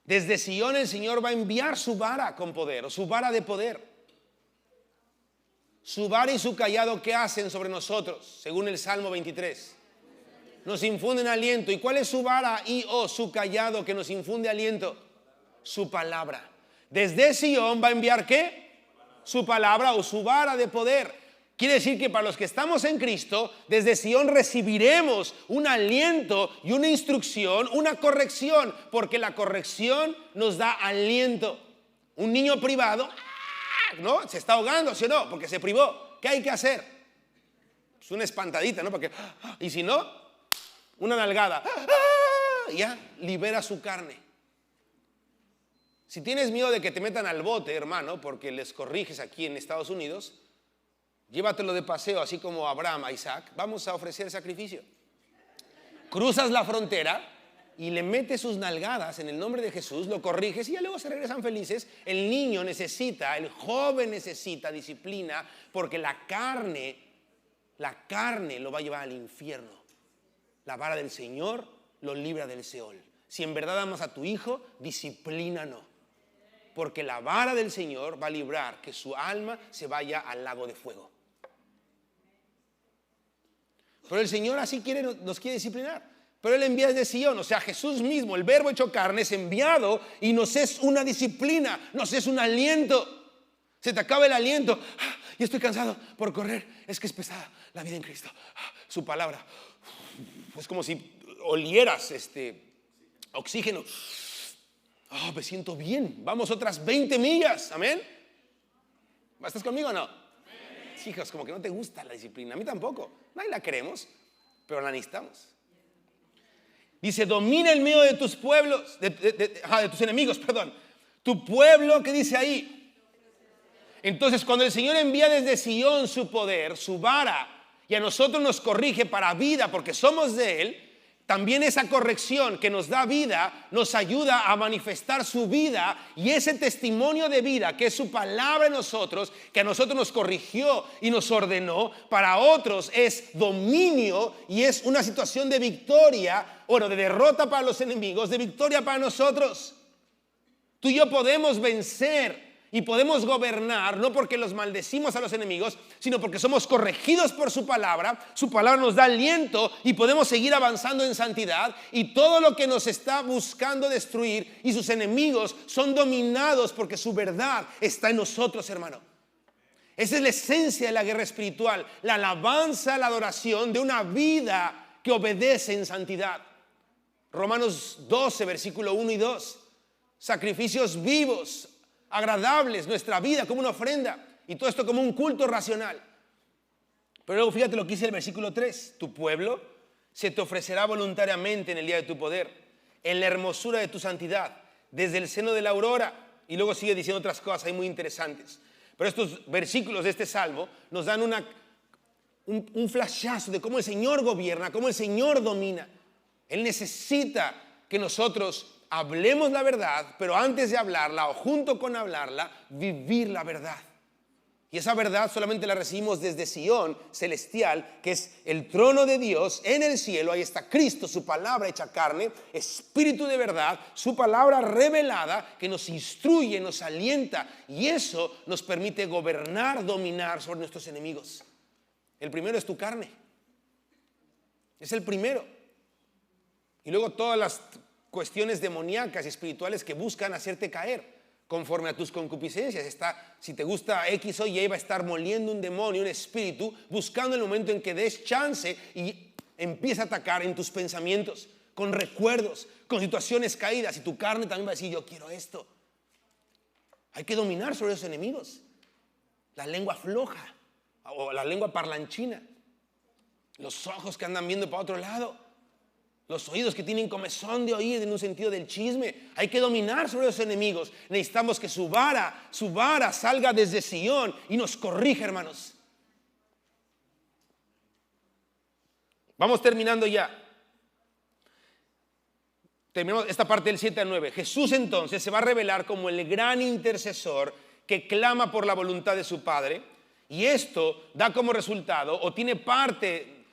Desde Sion el Señor va a enviar su vara con poder, o su vara de poder. Su vara y su cayado, ¿qué hacen sobre nosotros? Según el Salmo 23. Nos infunden aliento. ¿Y cuál es su vara y su cayado que nos infunde aliento? Su palabra. Desde Sion va a enviar ¿qué? Su palabra o su vara de poder. Quiere decir que para los que estamos en Cristo, desde Sion recibiremos un aliento y una instrucción, una corrección, porque la corrección nos da aliento. Un niño privado, ¿no? Se está ahogando, ¿sí o no? Porque se privó. ¿Qué hay que hacer? pues una espantadita, ¿no? Porque, y si no, una nalgada. Ya libera su carne. Si tienes miedo de que te metan al bote, hermano, porque les corriges aquí en Estados Unidos, llévatelo de paseo, así como Abraham a Isaac. Vamos a ofrecer sacrificio. Cruzas la frontera y le metes sus nalgadas en el nombre de Jesús, lo corriges y ya luego se regresan felices. El niño necesita, el joven necesita disciplina, porque la carne lo va a llevar al infierno. La vara del Señor lo libra del Seol. Si en verdad amas a tu hijo, disciplínalo, porque la vara del Señor va a librar que su alma se vaya al lago de fuego. Pero el Señor así nos quiere disciplinar. Pero Él envía desde Sion, o sea, Jesús mismo, el verbo hecho carne, es enviado y nos es una disciplina, nos es un aliento. Se te acaba el aliento. Y estoy cansado por correr. Es que es pesada la vida en Cristo. Su palabra. Es como si olieras oxígeno. Me siento bien. Vamos otras 20 millas. Amén. ¿Estás conmigo o no? Hijos, como que no te gusta la disciplina. A mí tampoco. Nadie la queremos, pero la necesitamos. Dice, domina el medio de tus pueblos, de tus enemigos, perdón. Tu pueblo, ¿qué dice ahí? Entonces, cuando el Señor envía desde Sion su poder, su vara, y a nosotros nos corrige para vida porque somos de Él, también esa corrección que nos da vida nos ayuda a manifestar su vida, y ese testimonio de vida que es su palabra en nosotros, que a nosotros nos corrigió y nos ordenó, para otros es dominio y es una situación de victoria, de derrota para los enemigos, de victoria para nosotros. Tú y yo podemos vencer y podemos gobernar, no porque los maldecimos a los enemigos, sino porque somos corregidos por su palabra nos da aliento y podemos seguir avanzando en santidad, y todo lo que nos está buscando destruir y sus enemigos son dominados porque su verdad está en nosotros, hermano. Esa es la esencia de la guerra espiritual, la alabanza, la adoración de una vida que obedece en santidad. Romanos 12, versículo 1 y 2. Sacrificios vivos, agradables, nuestra vida como una ofrenda, y todo esto como un culto racional. Pero luego fíjate lo que dice el versículo 3. Tu pueblo se te ofrecerá voluntariamente en el día de tu poder, en la hermosura de tu santidad, desde el seno de la aurora. Y luego sigue diciendo otras cosas ahí muy interesantes. Pero estos versículos de este salmo nos dan un flashazo de cómo el Señor gobierna, cómo el Señor domina. Él necesita que nosotros hablemos la verdad, pero antes de hablarla o junto con hablarla, vivir la verdad. Y esa verdad solamente la recibimos desde Sion celestial, que es el trono de Dios en el cielo. Ahí está Cristo, su palabra hecha carne, espíritu de verdad, su palabra revelada que nos instruye, nos alienta, y eso nos permite gobernar, dominar sobre nuestros enemigos. El primero es tu carne. Es el primero. Y luego todas las cuestiones demoníacas y espirituales que buscan hacerte caer conforme a tus concupiscencias. Si te gusta X o Y, va a estar moliendo un demonio, un espíritu, buscando el momento en que des chance y empieza a atacar en tus pensamientos, con recuerdos, con situaciones caídas. Y tu carne también va a decir, yo quiero esto. Hay que dominar sobre esos enemigos. La lengua floja o la lengua parlanchina, los ojos que andan viendo para otro lado, los oídos que tienen comezón de oír en un sentido del chisme. Hay que dominar sobre los enemigos. Necesitamos que su vara salga desde Sion y nos corrija, hermanos. Vamos terminando ya. Terminamos esta parte del 7 al 9. Jesús entonces se va a revelar como el gran intercesor que clama por la voluntad de su Padre, y esto da como resultado, o tiene parte,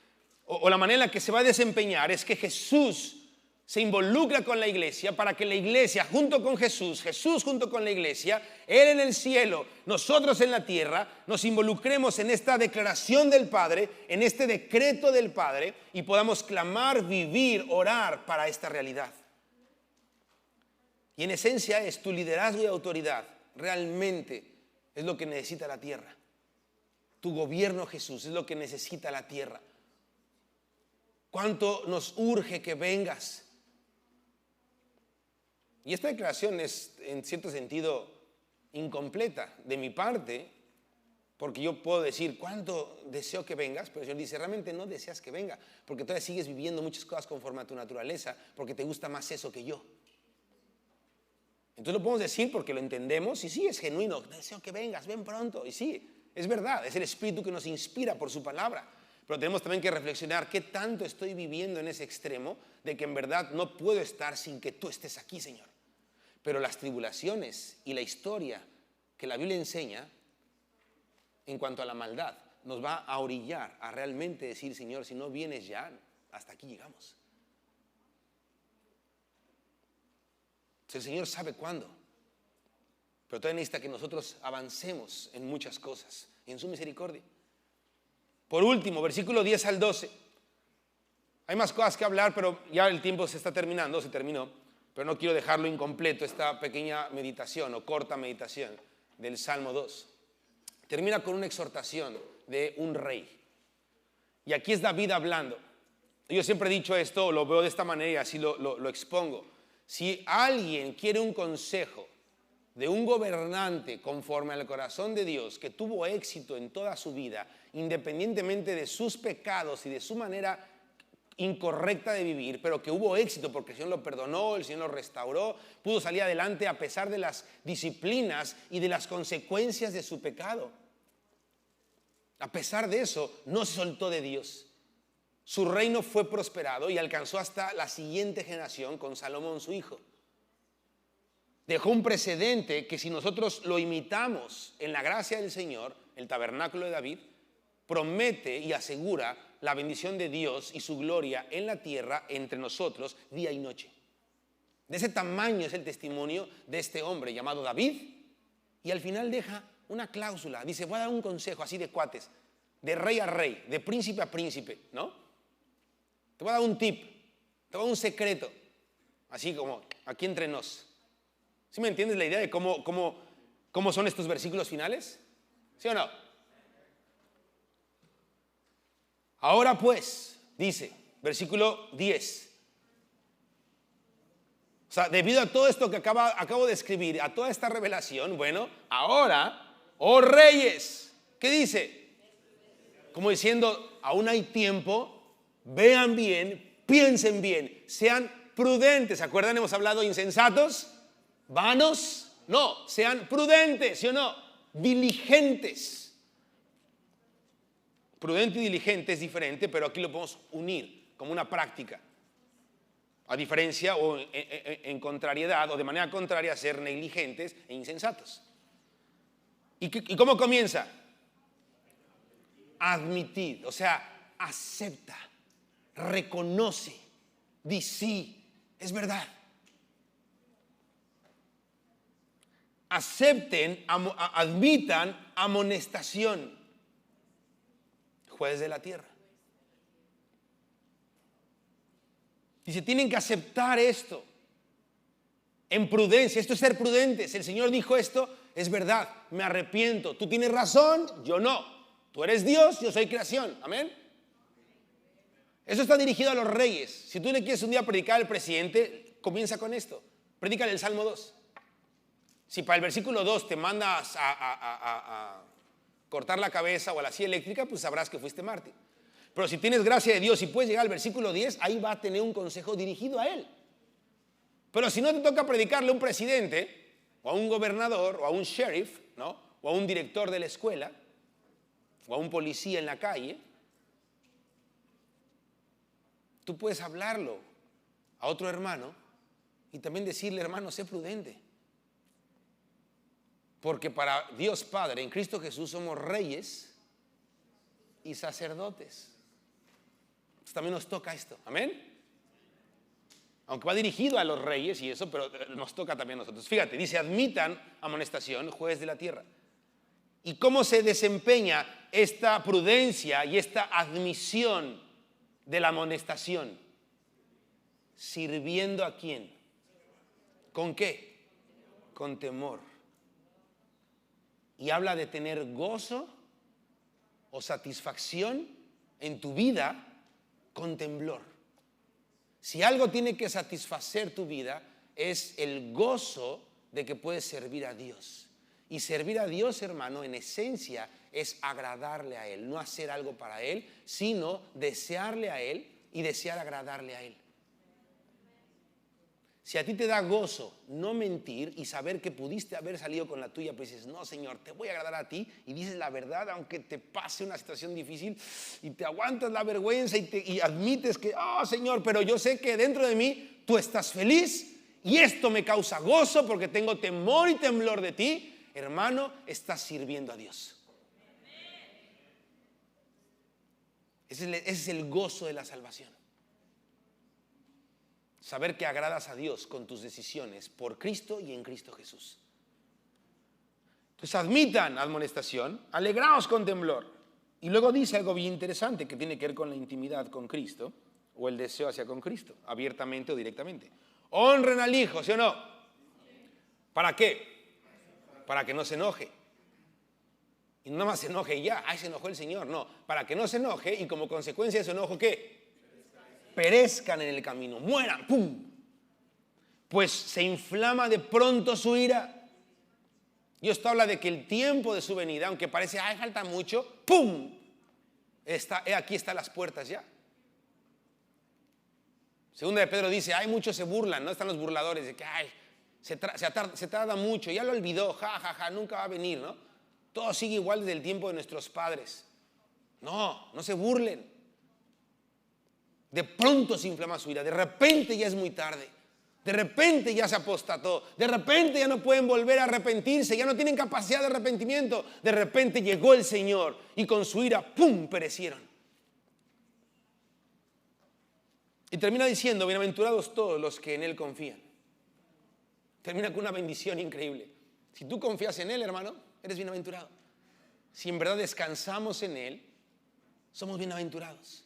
o la manera en la que se va a desempeñar, es que Jesús se involucra con la iglesia para que la iglesia junto con Jesús junto con la iglesia, Él en el cielo, nosotros en la tierra, nos involucremos en esta declaración del Padre, en este decreto del Padre, y podamos clamar, vivir, orar para esta realidad. Y en esencia es tu liderazgo y autoridad, realmente es lo que necesita la tierra. Tu gobierno, Jesús, es lo que necesita la tierra. ¿Cuánto nos urge que vengas? Y esta declaración es en cierto sentido incompleta de mi parte, Porque yo puedo decir, ¿cuánto deseo que vengas? Pero el Señor dice, realmente no deseas que venga, porque todavía sigues viviendo muchas cosas conforme a tu naturaleza, porque te gusta más eso que yo. Entonces lo podemos decir porque lo entendemos, y sí, es genuino, deseo que vengas, ven pronto. Y sí, es verdad, es el Espíritu que nos inspira por su palabra. Pero tenemos también que reflexionar qué tanto estoy viviendo en ese extremo de que en verdad no puedo estar sin que tú estés aquí, Señor. Pero las tribulaciones y la historia que la Biblia enseña en cuanto a la maldad nos va a orillar a realmente decir, Señor, si no vienes ya, hasta aquí llegamos. El Señor sabe cuándo, pero todavía necesita que nosotros avancemos en muchas cosas, en su misericordia. Por último, versículo 10 al 12. Hay más cosas que hablar, pero ya el tiempo se terminó, pero no quiero dejarlo incompleto, esta pequeña meditación o corta meditación del Salmo 2. Termina con una exhortación de un rey. Y aquí es David hablando. Yo siempre he dicho esto, lo veo de esta manera y así lo expongo. Si alguien quiere un consejo de un gobernante conforme al corazón de Dios, que tuvo éxito en toda su vida, independientemente de sus pecados y de su manera incorrecta de vivir, pero que hubo éxito porque el Señor lo perdonó, el Señor lo restauró, pudo salir adelante a pesar de las disciplinas y de las consecuencias de su pecado. A pesar de eso, no se soltó de Dios. Su reino fue prosperado y alcanzó hasta la siguiente generación con Salomón, su hijo. Dejó un precedente que si nosotros lo imitamos en la gracia del Señor, el tabernáculo de David, promete y asegura la bendición de Dios y su gloria en la tierra entre nosotros día y noche. De ese tamaño es el testimonio de este hombre llamado David, y al final deja una cláusula. Dice, voy a dar un consejo así de cuates, de rey a rey, de príncipe a príncipe, ¿no? Te voy a dar un tip, te voy a dar un secreto, así como aquí entre nos. ¿Sí me entiendes la idea de cómo son estos versículos finales? ¿Sí o no? Ahora pues, dice, versículo 10. O sea, debido a todo esto que acabo de escribir, a toda esta revelación, bueno, ahora, oh reyes, ¿qué dice? Como diciendo, aún hay tiempo, vean bien, piensen bien, sean prudentes. ¿Se acuerdan? Hemos hablado de insensatos, vanos, no, sean prudentes, ¿sí o no? Diligentes. Prudente y diligente es diferente, pero aquí lo podemos unir como una práctica. A diferencia o en contrariedad o de manera contraria a ser negligentes e insensatos. ¿Y cómo comienza? Admitid, o sea, acepta, reconoce, di sí, es verdad. Acepten, admitan amonestación. Jueces de la tierra. Dice, tienen que aceptar esto en prudencia. Esto es ser prudentes. El Señor dijo esto, es verdad, me arrepiento. Tú tienes razón, yo no. Tú eres Dios, yo soy creación. Amén. Eso está dirigido a los reyes. Si tú le quieres un día predicar al presidente, comienza con esto. Predícale el Salmo 2. Si para el versículo 2 te mandas a cortar la cabeza o a la silla eléctrica, pues sabrás que fuiste mártir. Pero si tienes gracia de Dios y puedes llegar al versículo 10, ahí va a tener un consejo dirigido a él. Pero si no te toca predicarle a un presidente, o a un gobernador, o a un sheriff, ¿no? O a un director de la escuela, o a un policía en la calle, tú puedes hablarlo a otro hermano y también decirle, hermano, sé prudente. Porque para Dios Padre, en Cristo Jesús, somos reyes y sacerdotes. Entonces también nos toca esto. Amén. Aunque va dirigido a los reyes y eso, pero nos toca también a nosotros. Fíjate, dice, admitan amonestación, jueces de la tierra. ¿Y cómo se desempeña esta prudencia y esta admisión de la amonestación? ¿Sirviendo a quién? ¿Con qué? Con temor. Y habla de tener gozo o satisfacción en tu vida con temblor. Si algo tiene que satisfacer tu vida es el gozo de que puedes servir a Dios Y servir a Dios, hermano, en esencia es agradarle a Él, no hacer algo para Él, sino desearle a Él y desear agradarle a Él. Si a ti te da gozo no mentir y saber que pudiste haber salido con la tuya, pues dices, no, Señor, te voy a agradar a ti, y dices la verdad aunque te pase una situación difícil, y te aguantas la vergüenza y admites que, Señor, pero yo sé que dentro de mí tú estás feliz y esto me causa gozo porque tengo temor y temblor de ti. Hermano, estás sirviendo a Dios. Ese es el gozo de la salvación. Saber que agradas a Dios con tus decisiones por Cristo y en Cristo Jesús. Entonces admitan amonestación, alegraos con temblor. Y luego dice algo bien interesante que tiene que ver con la intimidad con Cristo o el deseo hacia con Cristo, abiertamente o directamente. Honren al Hijo, ¿sí o no? ¿Para qué? Para que no se enoje. Y no más se enoje y ya, se enojó el Señor. No, para que no se enoje y como consecuencia de su enojo, ¿qué? Perezcan en el camino, mueran, ¡pum! Pues se inflama de pronto su ira. Y esto habla de que el tiempo de su venida, aunque parece, falta mucho, ¡pum! Aquí están las puertas ya. Segunda de Pedro dice, muchos se burlan, ¿no? Están los burladores de que, se tarda mucho, ya lo olvidó, nunca va a venir, ¿no? Todo sigue igual desde el tiempo de nuestros padres. No se burlen. De pronto se inflama su ira, de repente ya es muy tarde, de repente ya se apostató, de repente ya no pueden volver a arrepentirse, ya no tienen capacidad de arrepentimiento, de repente llegó el Señor y con su ira, ¡pum!, perecieron. Y termina diciendo, bienaventurados todos los que en Él confían. Termina con una bendición increíble. Si tú confías en Él, hermano, eres bienaventurado. Si en verdad descansamos en Él, somos bienaventurados.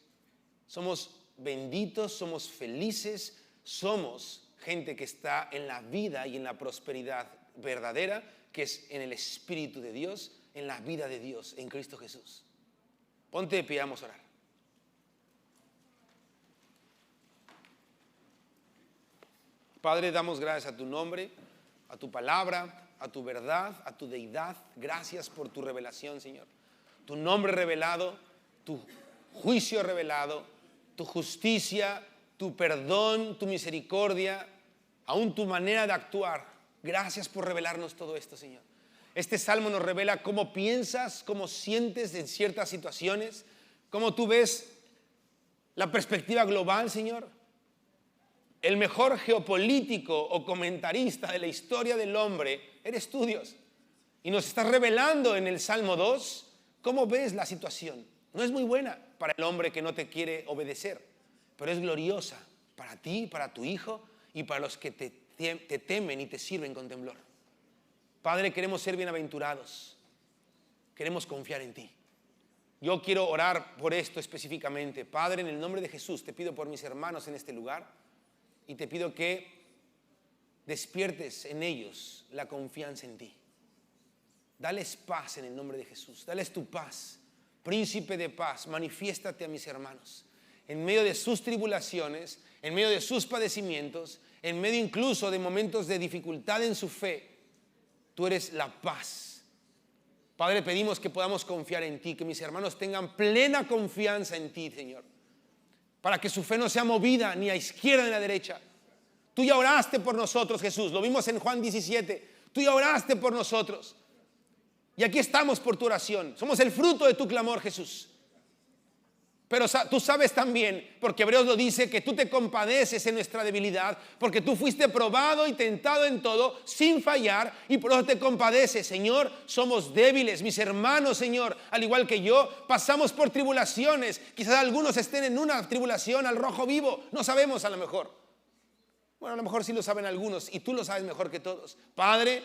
Somos benditos, somos felices, somos gente que está en la vida y en la prosperidad verdadera, que es en el Espíritu de Dios, en la vida de Dios, en Cristo Jesús. Ponte de pie, vamos a orar. Padre, damos gracias a tu nombre, a tu palabra, a tu verdad, a tu deidad. Gracias por tu revelación, Señor. Tu nombre revelado, tu juicio revelado, tu justicia, tu perdón, tu misericordia, aún tu manera de actuar. Gracias por revelarnos todo esto, Señor. Este salmo nos revela cómo piensas, cómo sientes en ciertas situaciones, cómo tú ves la perspectiva global, Señor. El mejor geopolítico o comentarista de la historia del hombre eres tú, Dios. Y nos estás revelando en el Salmo 2 cómo ves la situación. No es muy buena para el hombre que no te quiere obedecer, pero es gloriosa para ti, para tu hijo y para los que te temen y te sirven con temblor. Padre, queremos ser bienaventurados, queremos confiar en ti. Yo quiero orar por esto específicamente. Padre, en el nombre de Jesús, te pido por mis hermanos en este lugar y te pido que despiertes en ellos la confianza en ti. Dales paz en el nombre de Jesús, dales tu paz. Príncipe de paz, manifiéstate a mis hermanos en medio de sus tribulaciones, en medio de sus padecimientos, en medio incluso de momentos de dificultad en su fe. Tú eres la paz. Padre, pedimos que podamos confiar en ti, que mis hermanos tengan plena confianza en ti, Señor, para que su fe no sea movida ni a izquierda ni a la derecha. Tú ya oraste por nosotros, Jesús, lo vimos en Juan 17, tú ya oraste por nosotros. Y aquí estamos por tu oración. Somos el fruto de tu clamor, Jesús. Pero tú sabes también, porque Hebreos lo dice, que tú te compadeces en nuestra debilidad, porque tú fuiste probado y tentado en todo, sin fallar, y por eso te compadeces. Señor, somos débiles. Mis hermanos, Señor, al igual que yo, pasamos por tribulaciones. Quizás algunos estén en una tribulación al rojo vivo. No sabemos a lo mejor. Bueno, a lo mejor sí lo saben algunos, y tú lo sabes mejor que todos. Padre,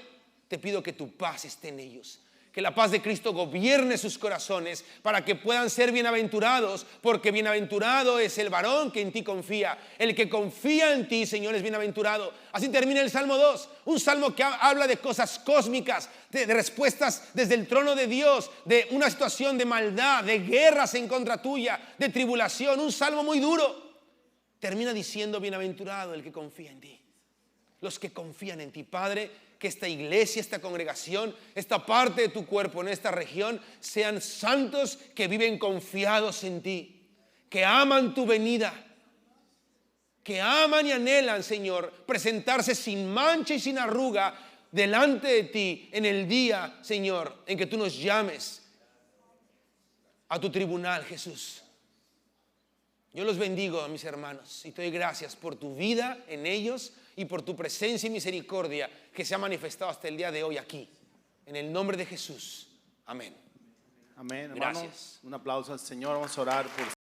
te pido que tu paz esté en ellos. Que la paz de Cristo gobierne sus corazones para que puedan ser bienaventurados, porque bienaventurado es el varón que en ti confía. El que confía en ti, Señor, es bienaventurado. Así termina el Salmo 2, un salmo que habla de cosas cósmicas, de respuestas desde el trono de Dios, de una situación de maldad, de guerras en contra tuya, de tribulación, un salmo muy duro. Termina diciendo, bienaventurado el que confía en ti. Los que confían en ti, Padre, que esta iglesia, esta congregación, esta parte de tu cuerpo en esta región sean santos que viven confiados en ti, que aman tu venida, que aman y anhelan, Señor, presentarse sin mancha y sin arruga delante de ti en el día, Señor, en que tú nos llames a tu tribunal, Jesús. Yo los bendigo a mis hermanos y te doy gracias por tu vida en ellos y por tu presencia y misericordia que se ha manifestado hasta el día de hoy aquí. En el nombre de Jesús. Amén. Amén, hermanos. Gracias. Un aplauso al Señor. Vamos a orar por